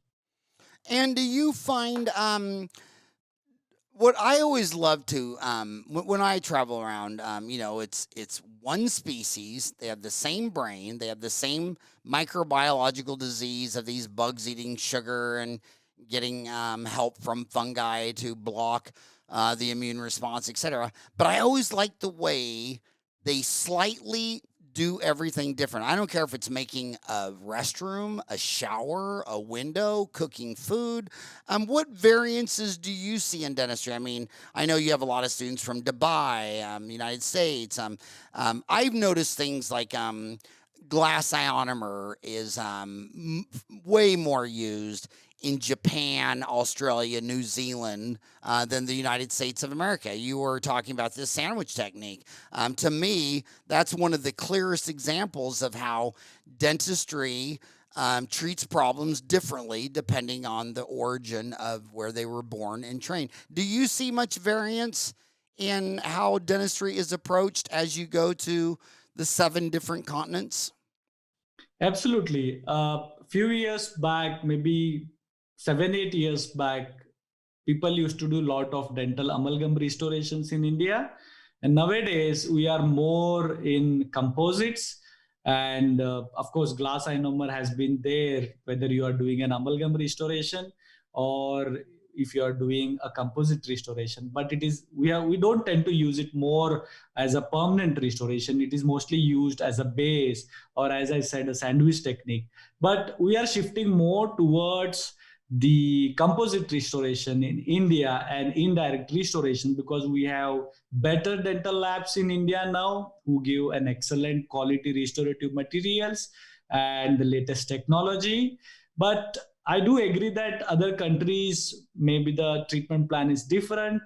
And do you find what I always love to when I travel around, it's one species. They have the same brain. They have the same microbiological disease of these bugs eating sugar and getting help from fungi to block the immune response, etc. But I always like the way they slightly do everything different. I don't care if it's making a restroom, a shower, a window, cooking food. What variances do you see in dentistry? I mean, I know you have a lot of students from Dubai, United States. I've noticed things like glass ionomer is way more used in Japan, Australia, New Zealand than the United States of America. You were talking about this sandwich technique. To me, that's one of the clearest examples of how dentistry treats problems differently depending on the origin of where they were born and trained. Do you see much variance in how dentistry is approached as you go to the 7 different continents? Absolutely. Few years back, maybe 7, 8 years back, people used to do a lot of dental amalgam restorations in India. And nowadays, we are more in composites. And of course, glass ionomer has been there, whether you are doing an amalgam restoration or if you are doing a composite restoration. But we don't tend to use it more as a permanent restoration. It is mostly used as a base, or as I said, a sandwich technique. But we are shifting more towards the composite restoration in India and indirect restoration, because we have better dental labs in India now who give an excellent quality restorative materials and the latest technology. But I do agree that other countries, maybe the treatment plan is different.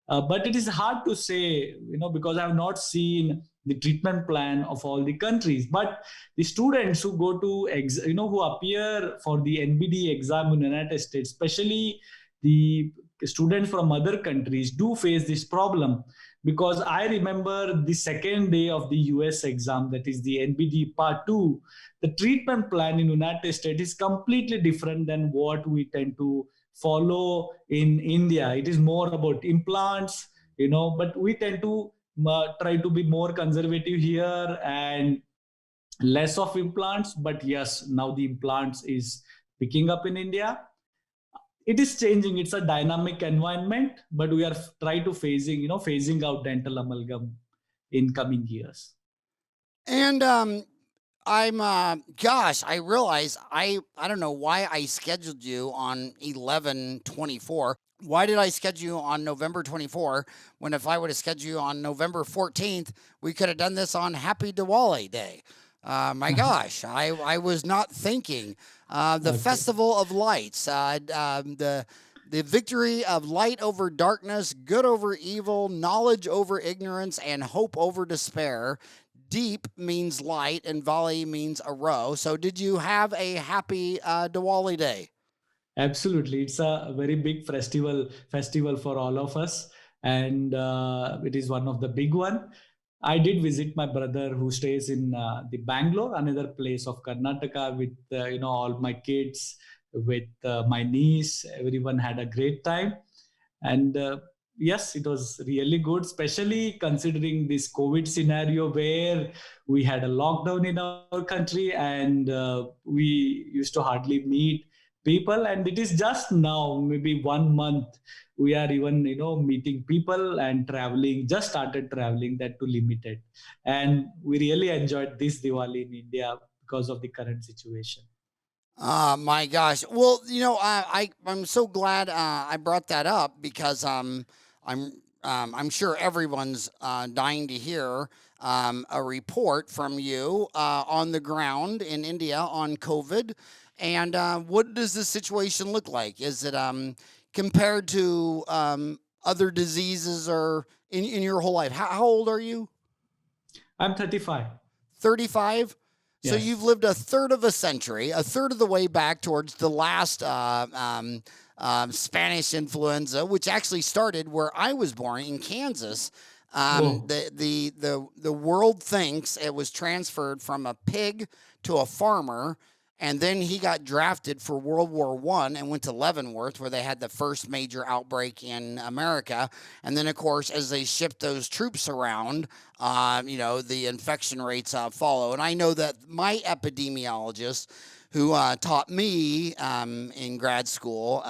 But it is hard to say, because I have not seen the treatment plan of all the countries. But the students who go to, who appear for the NBDE exam in the United States, especially the students from other countries, do face this problem. Because I remember the second day of the US exam, that is the NBDE Part 2, the treatment plan in the United States is completely different than what we tend to follow in India. It is more about implants, but we tend to try to be more conservative here and less of implants. But yes, now the implants is picking up in India. It is changing. It's a dynamic environment, but we are trying to phasing out dental amalgam in coming years. And gosh, I realize I don't know why I scheduled you on 11/24. Why did I schedule you on November 24 when if I would have scheduled you on November 14th, we could have done this on Happy Diwali Day. My gosh, I was not thinking. The Okay. Festival of Lights, the victory of light over darkness, good over evil, knowledge over ignorance, and hope over despair. Deep means light, and Valley means a row. So, did you have a happy Diwali Day? Absolutely, it's a very big festival for all of us, and it is one of the big one. I did visit my brother who stays in the Bangalore, another place of Karnataka, with all my kids, with my niece. Everyone had a great time, and yes, it was really good, especially considering this COVID scenario where we had a lockdown in our country, and we used to hardly meet people. And it is just now, maybe 1 month, we are even meeting people and traveling. Just started traveling, that too limited, and we really enjoyed this Diwali in India because of the current situation. My gosh. Well, I'm so glad I brought that up because I'm sure everyone's dying to hear a report from you on the ground in India on COVID. And what does this situation look like? Is it compared to other diseases or in your whole life? How old are you? I'm 35. 35? So you've Yes. lived a third of a century, a third of the way back towards the last Spanish influenza, which actually started where I was born in Kansas. Oh. The world thinks it was transferred from a pig to a farmer, and then he got drafted for World War I and went to Leavenworth, where they had the first major outbreak in America. And then, of course, as they shipped those troops around, the infection rates follow. And I know that my epidemiologist, who taught me in grad school,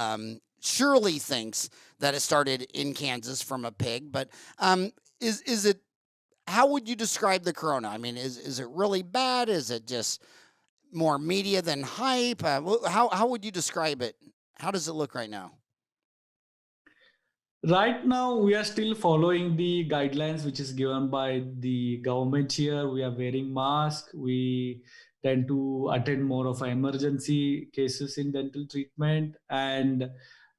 surely thinks that it started in Kansas from a pig. But is it? How would you describe the corona? I mean, is it really bad? Is it just more media than hype? How would you describe it? How does it look right now? Right now, we are still following the guidelines which is given by the government here. We are wearing masks. We tend to attend more of emergency cases in dental treatment, and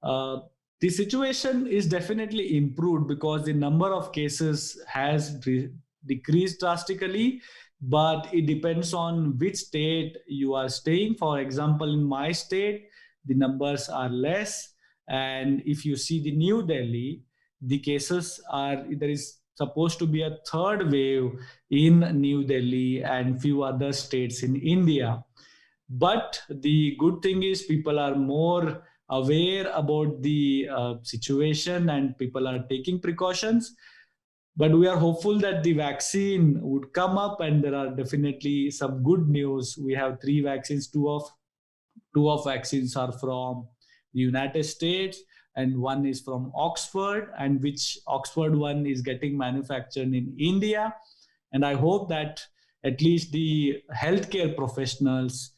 uh, the situation is definitely improved because the number of cases has decreased drastically. But it depends on which state you are staying. For example, in my state, the numbers are less, and if you see the New Delhi, the cases are there is supposed to be a third wave in New Delhi and few other states in India. But the good thing is people are more aware about the situation and people are taking precautions. But we are hopeful that the vaccine would come up, and there are definitely some good news. We have three vaccines, two of vaccines are from the United States and one is from Oxford, and which Oxford one is getting manufactured in India. And I hope that at least the healthcare professionals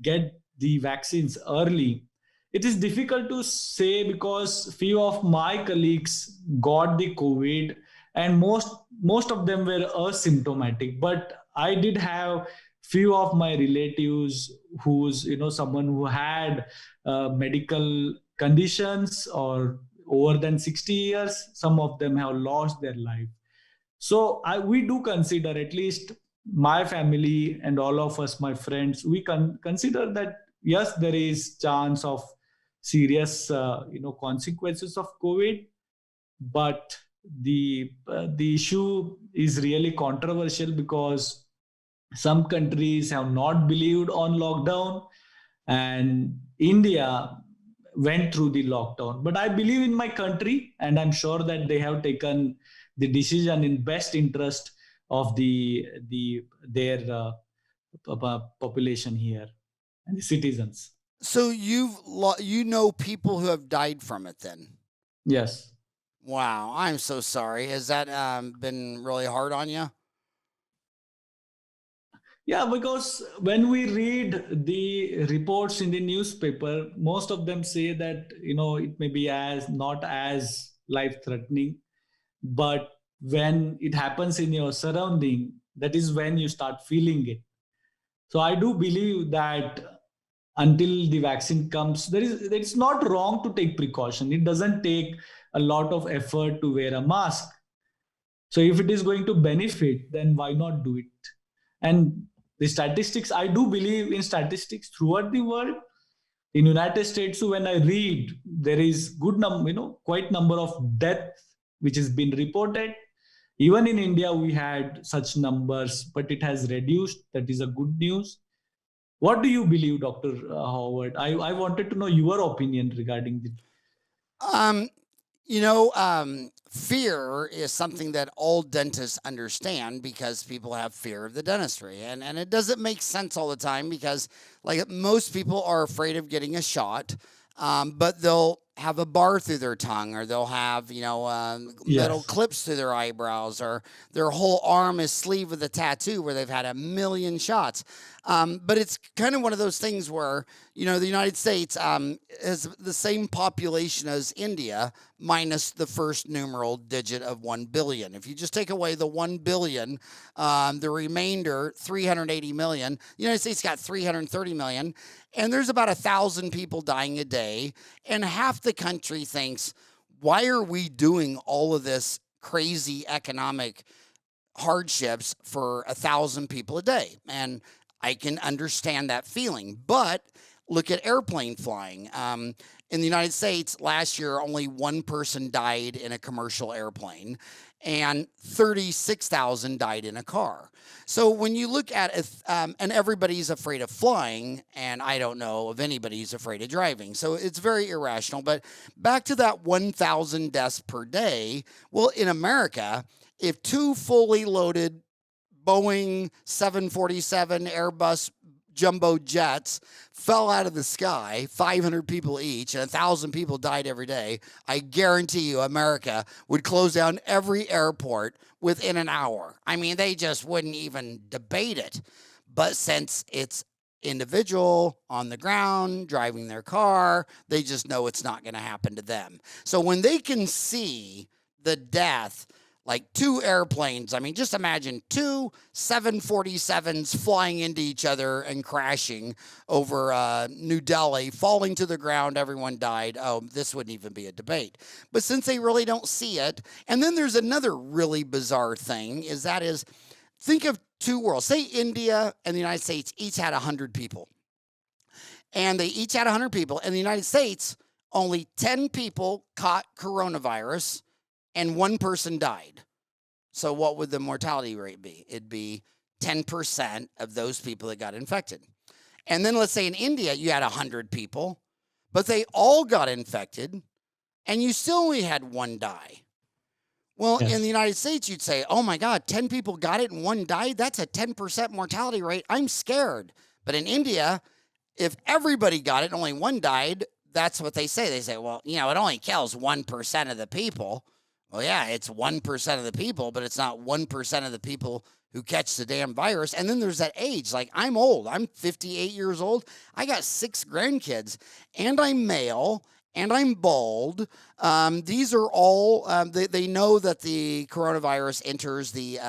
get the vaccines early. It is difficult to say because few of my colleagues got the COVID, and most of them were asymptomatic. But I did have few of my relatives who's someone who had medical conditions or over than 60 years. Some of them have lost their life. So we do consider, at least my family and all of us, my friends, we consider that yes, there is chance of serious consequences of COVID. But the issue is really controversial because some countries have not believed on lockdown, and India went through the lockdown. But I believe in my country, and I'm sure that they have taken the decision in best interest of their population here and the citizens. So you know people who have died from it then? Yes. Wow, I'm so sorry. Has that been really hard on you? Yeah, because when we read the reports in the newspaper, most of them say that it may be as not as life threatening, but when it happens in your surrounding, that is when you start feeling it. So I do believe that until the vaccine comes, it's not wrong to take precaution. It doesn't take a lot of effort to wear a mask. So if it is going to benefit, then why not do it? And the statistics, I do believe in statistics throughout the world. In United States, so when I read, there is quite number of deaths which has been reported. Even in India, we had such numbers, but it has reduced. That is a good news. What do you believe, Dr. Howard? I wanted to know your opinion regarding this. Um, fear is something that all dentists understand because people have fear of the dentistry. And it doesn't make sense all the time because, like, most people are afraid of getting a shot, but they'll have a bar through their tongue, or they'll have, metal Yes. clips through their eyebrows, or their whole arm is sleeved with a tattoo where they've had a million shots. But it's kind of one of those things where, the United States has the same population as India, minus the first numeral digit of 1 billion. If you just take away the 1 billion, the remainder, 380 million, the United States got 330 million, and there's about 1,000 people dying a day. And half the country thinks, why are we doing all of this crazy economic hardships for 1,000 people a day? And I can understand that feeling. But look at airplane flying. In the United States, last year, only one person died in a commercial airplane, and 36,000 died in a car. So when you look at it, and everybody's afraid of flying, and I don't know of anybody who's afraid of driving. So it's very irrational. But back to that 1,000 deaths per day. Well, in America, if two fully loaded Boeing 747 Airbus jumbo jets fell out of the sky, 500 people each, and 1,000 people died every day, I guarantee you America would close down every airport within an hour. I mean, they just wouldn't even debate it. But since it's individual on the ground driving their car, they just know it's not going to happen to them. So when they can see the death, like two airplanes, I mean, just imagine two 747s flying into each other and crashing over New Delhi, falling to the ground, everyone died. Oh, this wouldn't even be a debate. But since they really don't see it, and then there's another really bizarre thing, think of two worlds. Say India and the United States each had 100 people. And they each had 100 people. In the United States, only 10 people caught coronavirus and one person died. So what would the mortality rate be? It'd be 10% of those people that got infected. And then let's say in India, you had 100 people, but they all got infected and you still only had one die. Well, in Yes. the United States, you'd say, oh my God, 10 people got it and one died. That's a 10% mortality rate. I'm scared. But in India, if everybody got it and only one died, that's what they say. They say, well, you know, it only kills 1% of the people. Well, yeah, it's 1% of the people, but it's not 1% of the people who catch the damn virus. And then there's that age. Like, I'm old. I'm 58 years old. I got 6 grandkids, and I'm male, and I'm bald. These are all, they know that the coronavirus enters the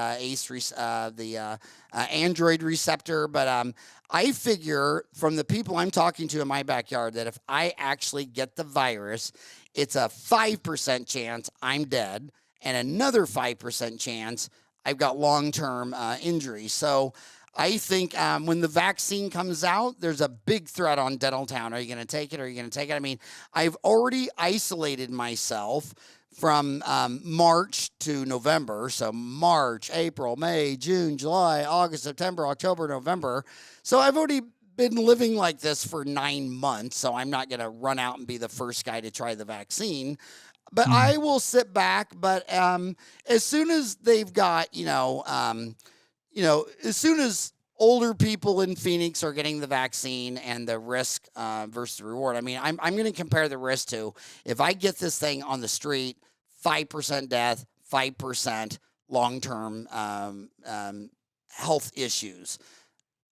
Android receptor, but I figure from the people I'm talking to in my backyard that if I actually get the virus, it's a 5% chance I'm dead and another 5% chance I've got long-term injury. So I think when the vaccine comes out, there's a big threat on dental town. Are you going to take it? Are you going to take it? I mean, I've already isolated myself from March to November. So March, April, May, June, July, August, September, October, November. So I've already been living like this for 9 months. So I'm not going to run out and be the first guy to try the vaccine. But I will sit back. But as soon as they've got, as soon as older people in Phoenix are getting the vaccine and the risk versus the reward, I mean, I'm going to compare the risk to if I get this thing on the street, 5% death, 5% long-term health issues.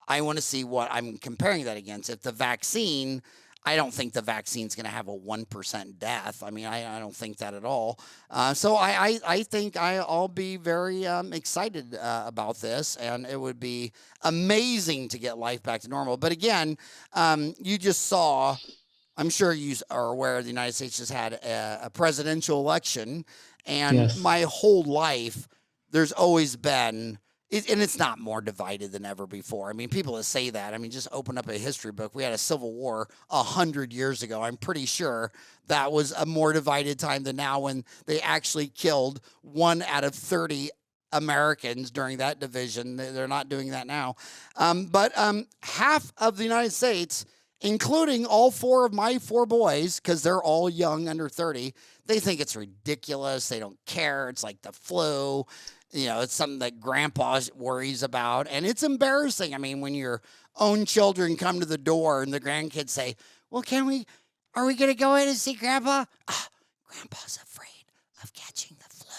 I want to see what I'm comparing that against. If the vaccine, I don't think the vaccine's going to have a 1% death. I mean, I don't think that at all. So I think I'll be very excited about this, and it would be amazing to get life back to normal. But again, you just saw, I'm sure you are aware, the United States just had a presidential election, and Yes. my whole life, there's always been, and it's not more divided than ever before. I mean, people that say that, I mean, just open up a history book. We had a civil war 100 years ago. I'm pretty sure that was a more divided time than now, when they actually killed 1 out of 30 Americans during that division. They're not doing that now. But half of the United States, including all 4 of my 4 boys, because they're all young, under 30, they think it's ridiculous. They don't care. It's like the flu. You know, it's something that grandpa worries about. And it's embarrassing. I mean, when your own children come to the door and the grandkids say, well, are we going to go in and see grandpa? Grandpa's afraid of catching the flu.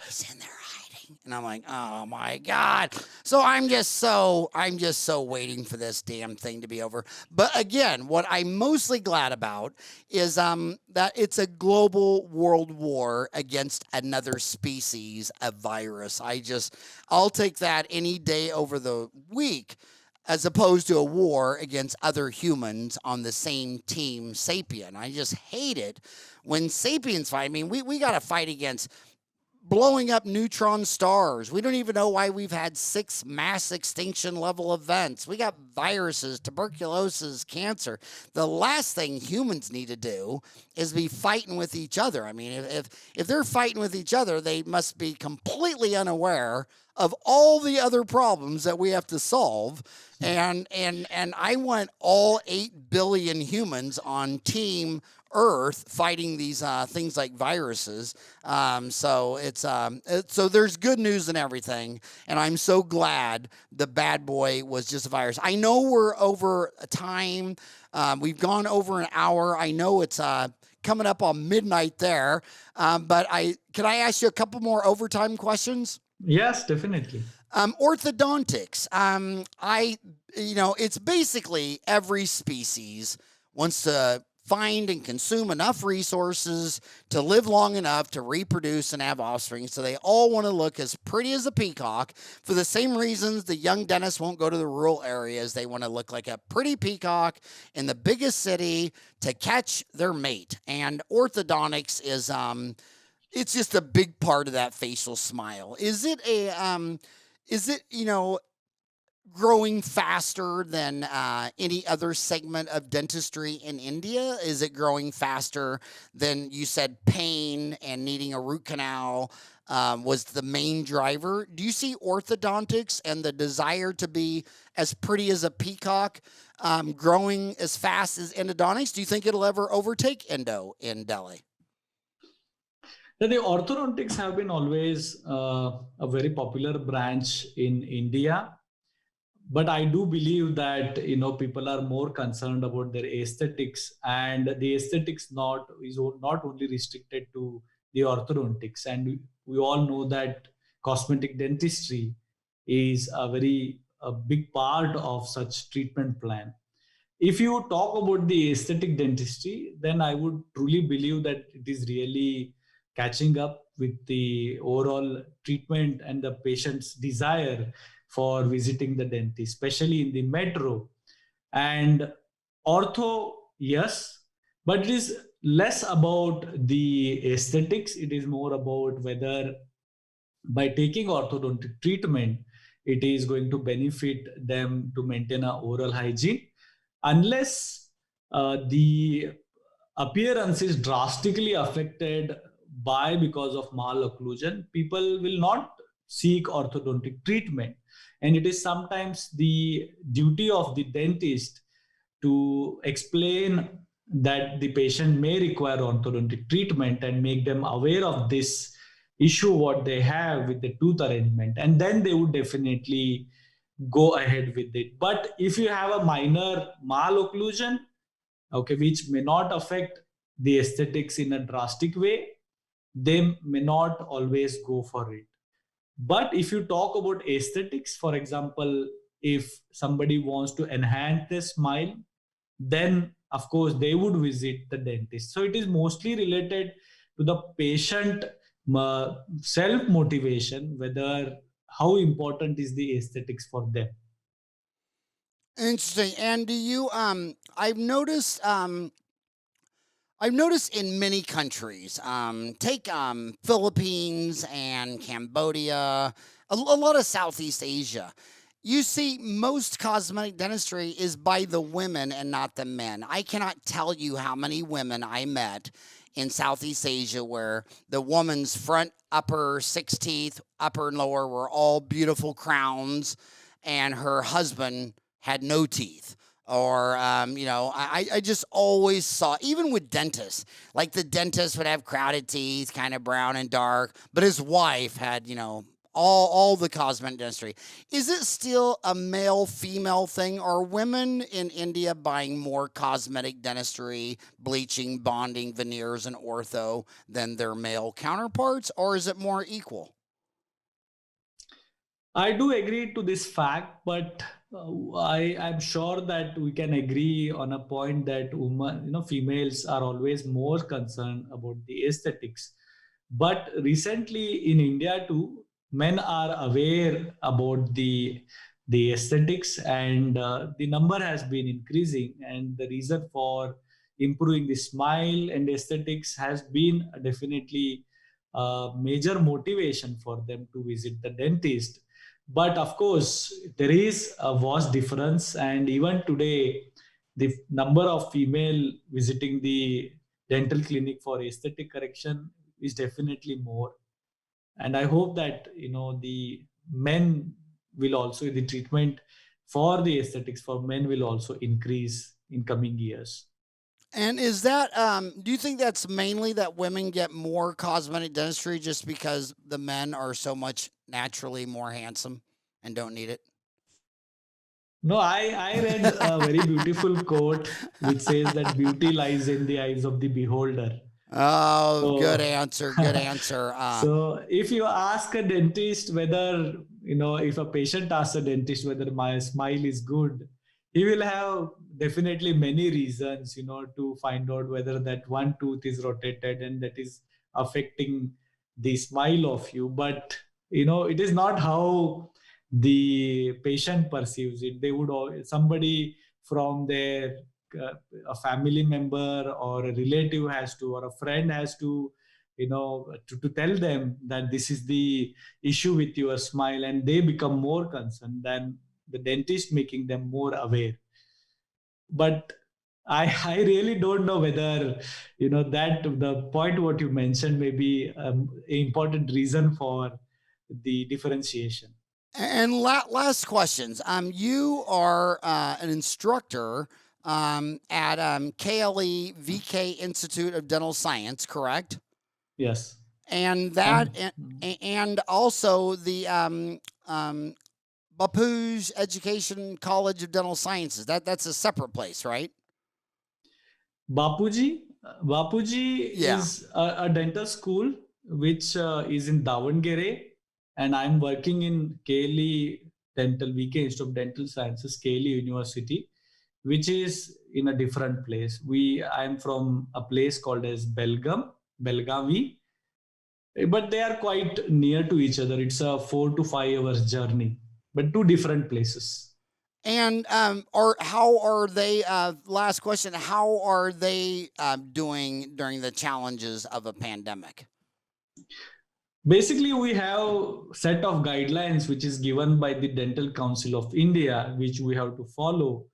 He's in there hiding. And I'm like, oh my God. So I'm just so waiting for this damn thing to be over. But again, what I'm mostly glad about is that it's a global world war against another species of virus. I'll take that any day over the week, as opposed to a war against other humans on the same team, sapien. I just hate it when sapiens fight. I mean, we got to fight against blowing up neutron stars. We don't even know why we've had 6 mass extinction level events. We got viruses, tuberculosis, cancer. The last thing humans need to do is be fighting with each other. I mean, if they're fighting with each other, they must be completely unaware of all the other problems that we have to solve. And I want all 8 billion humans on Team Earth fighting these things like viruses. So so there's good news in everything, and I'm so glad the bad boy was just a virus. I know we're over time. We've gone over an hour. I know it's coming up on midnight there, but can I ask you a couple more overtime questions? Yes, definitely. Orthodontics. It's basically every species wants to find and consume enough resources to live long enough to reproduce and have offspring. So they all want to look as pretty as a peacock for the same reasons the young dentists won't go to the rural areas. They want to look like a pretty peacock in the biggest city to catch their mate. And orthodontics is, it's just a big part of that facial smile. Is it growing faster than any other segment of dentistry in India? Is it growing faster than, you said, pain and needing a root canal? was the main driver. Do you see orthodontics and the desire to be as pretty as a peacock growing as fast as endodontics? Do you think it'll ever overtake endo in Delhi? The orthodontics have been always a very popular branch in India, but I do believe that people are more concerned about their aesthetics, and the aesthetics is not only restricted to the orthodontics, and we all know that cosmetic dentistry is a big part of such treatment plan. If you talk about the aesthetic dentistry, then I would truly believe that it is really catching up with the overall treatment and the patient's desire for visiting the dentist, especially in the metro. And ortho, yes, but it is less about the aesthetics. It is more about whether by taking orthodontic treatment, it is going to benefit them to maintain a oral hygiene. Unless the appearance is drastically affected because of malocclusion, people will not seek orthodontic treatment. And it is sometimes the duty of the dentist to explain that the patient may require orthodontic treatment and make them aware of this issue what they have with the tooth arrangement, and then they would definitely go ahead with it. But if you have a minor malocclusion, okay, which may not affect the aesthetics in a drastic way, they may not always go for it. But if you talk about aesthetics, for example, if somebody wants to enhance their smile, then of course they would visit the dentist. So it is mostly related to the patient self motivation, whether how important is the aesthetics for them. Interesting. And do you I've noticed in many countries, take Philippines and Cambodia, a lot of Southeast Asia. You see, most cosmetic dentistry is by the women and not the men. I cannot tell you how many women I met in Southeast Asia where the woman's front, upper 6 teeth, upper and lower were all beautiful crowns, and her husband had no teeth. Or, I just always saw, even with dentists, like the dentist would have crowded teeth, kind of brown and dark, but his wife had, all the cosmetic dentistry. Is it still a male-female thing? Are women in India buying more cosmetic dentistry, bleaching, bonding, veneers, and ortho than their male counterparts, or is it more equal? I do agree to this fact, but I'm sure that we can agree on a point that females are always more concerned about the aesthetics. But recently in India too, men are aware about the aesthetics, and the number has been increasing. And the reason for improving the smile and aesthetics has been definitely a major motivation for them to visit the dentist. But of course, there is a vast difference, and even today, the number of female visiting the dental clinic for aesthetic correction is definitely more. And I hope that the men will also, the treatment for the aesthetics for men will also increase in coming years. And is that, do you think that's mainly that women get more cosmetic dentistry just because the men are so much naturally more handsome and don't need it? No, I read a very beautiful quote which says that beauty lies in the eyes of the beholder. Oh, good So, answer. Good answer. so if you ask a dentist whether, if a patient asks a dentist whether my smile is good, he will have definitely many reasons, to find out whether that one tooth is rotated and that is affecting the smile of you. But, it is not how the patient perceives it. They would somebody from their a family member or a relative has to, or a friend has to, to tell them that this is the issue with your smile, and they become more concerned than the dentist making them more aware. But I really don't know whether, that the point what you mentioned may be an important reason for the differentiation. And last questions. You are an instructor at KLE VK Institute of Dental Science, correct? Yes. And And and also the Bapuj Education College of Dental Sciences. That's a separate place, right? Bapuji, Bapuji Yeah. is a dental school which is in Davangere, and I'm working in KLE Dental VK Institute of Dental Sciences, KLE University, which is in a different place. I'm from a place called as Belgavi, but they are quite near to each other. It's a 4 to 5 hours journey, but two different places. And or how are they? Last question: how are they doing during the challenges of a pandemic? Basically, we have set of guidelines which is given by the Dental Council of India, which we have to follow.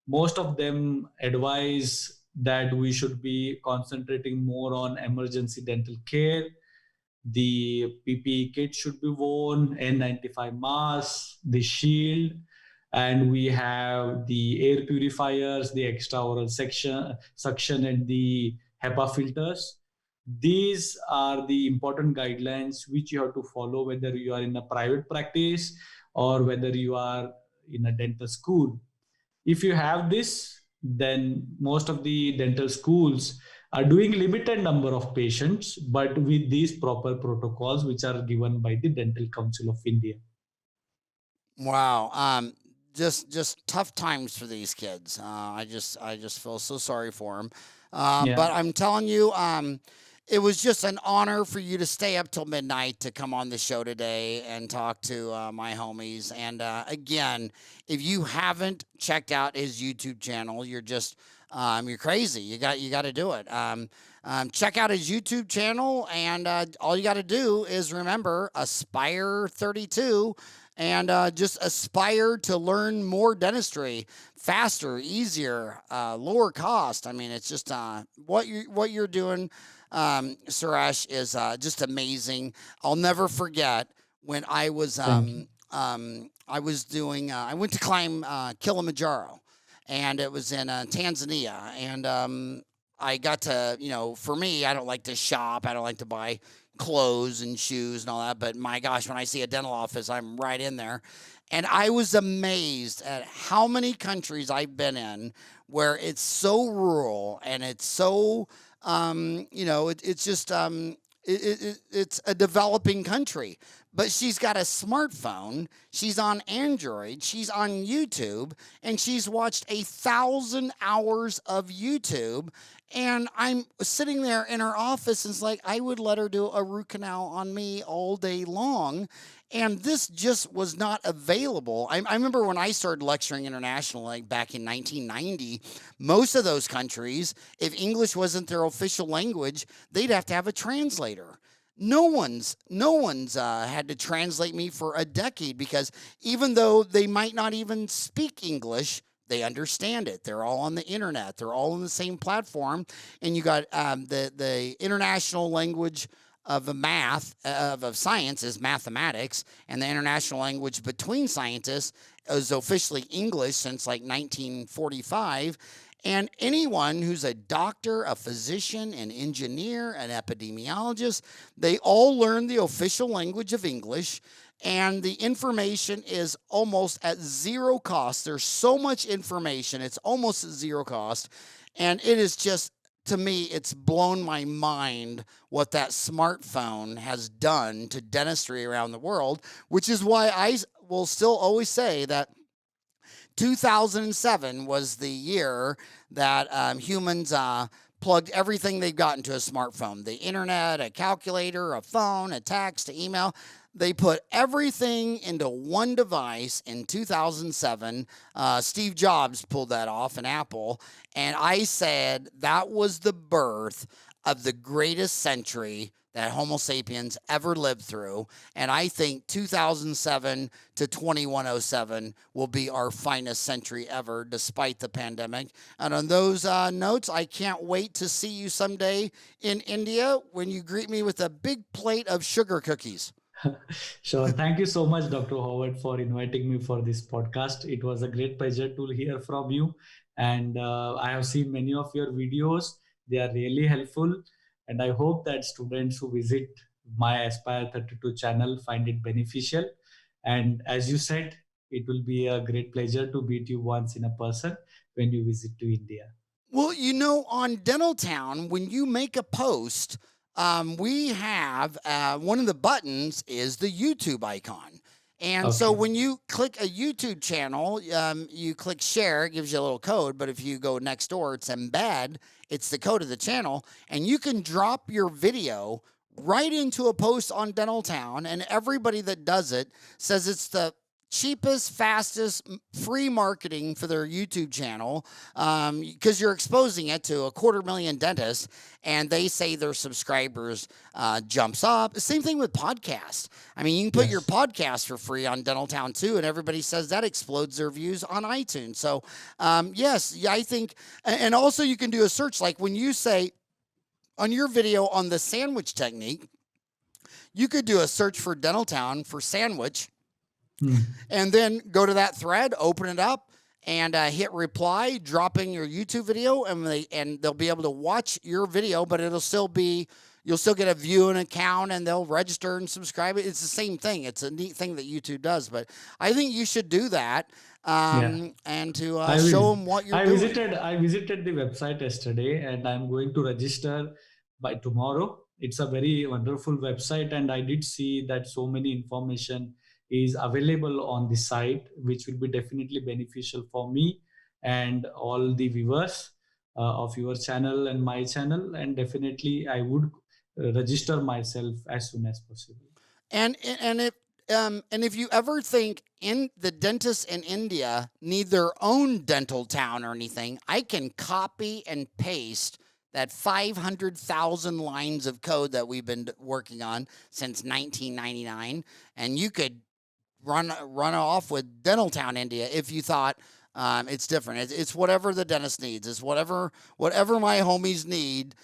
Most of them advise that we should be concentrating more on emergency dental care. The PPE kit should be worn, N95 mask, the shield, and we have the air purifiers, the extra oral suction, and the HEPA filters. These are the important guidelines which you have to follow, whether you are in a private practice or whether you are in a dental school. If you have this, then most of the dental schools are doing limited number of patients, but with these proper protocols which are given by the Dental Council of India. Wow. Just tough times for these kids. I just feel so sorry for them. Yeah. But I'm telling you, it was just an honor for you to stay up till midnight to come on the show today and talk to my homies. And again, if you haven't checked out his YouTube channel, you're crazy. You got to do it. Check out his YouTube channel, and all you got to do is remember Aspire 32, and just aspire to learn more dentistry faster, easier, lower cost. I mean, it's just what you're doing, Suresh, is just amazing. I'll never forget when I was I went to climb Kilimanjaro, and it was in Tanzania, and I got to, for me, I don't like to shop. I don't like to buy clothes and shoes and all that. But my gosh, when I see a dental office, I'm right in there. And I was amazed at how many countries I've been in where it's so rural and it's so, it's just, it's a developing country. But she's got a smartphone, she's on Android, she's on YouTube, and she's watched 1,000 hours of YouTube. And I'm sitting there in her office, and it's like I would let her do a root canal on me all day long. And this just was not available. I remember when I started lecturing internationally, like back in 1990, most of those countries, if English wasn't their official language, they'd have to have a translator. No one's had to translate me for a decade, because even though they might not even speak English, they understand it. They're all on the internet. They're all on the same platform. And you got the international language of science is mathematics, and the international language between scientists is officially English since like 1945. And anyone who's a doctor, a physician, an engineer, an epidemiologist, they all learn the official language of English, and the information is almost at zero cost. There's so much information, it's almost at zero cost. And it is just, to me, it's blown my mind what that smartphone has done to dentistry around the world, which is why I will still always say that 2007 was the year that humans plugged everything they've got into a smartphone. The internet, a calculator, a phone, a text, an email. They put everything into one device in 2007. Steve Jobs pulled that off in Apple. And I said that was the birth of the greatest century that Homo sapiens ever lived through. And I think 2007 to 2107 will be our finest century ever, despite the pandemic. And on those notes, I can't wait to see you someday in India when you greet me with a big plate of sugar cookies. Sure. Thank you so much, Dr. Howard, for inviting me for this podcast. It was a great pleasure to hear from you. And I have seen many of your videos. They are really helpful. And I hope that students who visit my Aspire 32 channel find it beneficial. And as you said, it will be a great pleasure to meet you once in a person when you visit to India. Well, on Dental Town, when you make a post, we have one of the buttons is the YouTube icon. And so when you click a YouTube channel, you click share, it gives you a little code. But if you go next door, it's embed, it's the code of the channel. And you can drop your video right into a post on Dental Town. And everybody that does it says it's the cheapest, fastest, free marketing for their YouTube channel, because you're exposing it to 250,000 dentists, and they say their subscribers jumps up. Same thing with podcasts. I mean, you can put your podcast for free on Dental Town too, and everybody says that explodes their views on iTunes. So yes, I think, and also you can do a search, like when you say on your video on the sandwich technique, you could do a search for Dental Town for sandwich, and then go to that thread, open it up, and hit reply, drop in your YouTube video, and they'll be able to watch your video, but you'll still get a view and account, and they'll register and subscribe. It's the same thing. It's a neat thing that YouTube does, but I think you should do that, and to show them what you're doing. I visited the website yesterday, and I'm going to register by tomorrow. It's a very wonderful website, and I did see that so many information is available on the site, which will be definitely beneficial for me and all the viewers of your channel and my channel. And definitely I would register myself as soon as possible. And if you ever think in the dentists in India need their own dental town or anything, I can copy and paste that 500,000 lines of code that we've been working on since 1999, and you could run off with Dental Town India if you thought it's different. It's whatever the dentist needs. It's whatever my homies need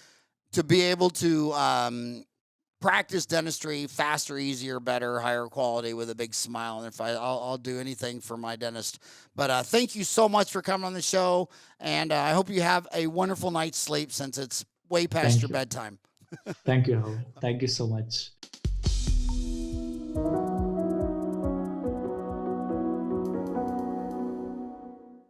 to be able to practice dentistry faster, easier, better, higher quality with a big smile. And I'll do anything for my dentist. But thank you so much for coming on the show, and I hope you have a wonderful night's sleep since it's way past your bedtime. Thank you. Thank you so much.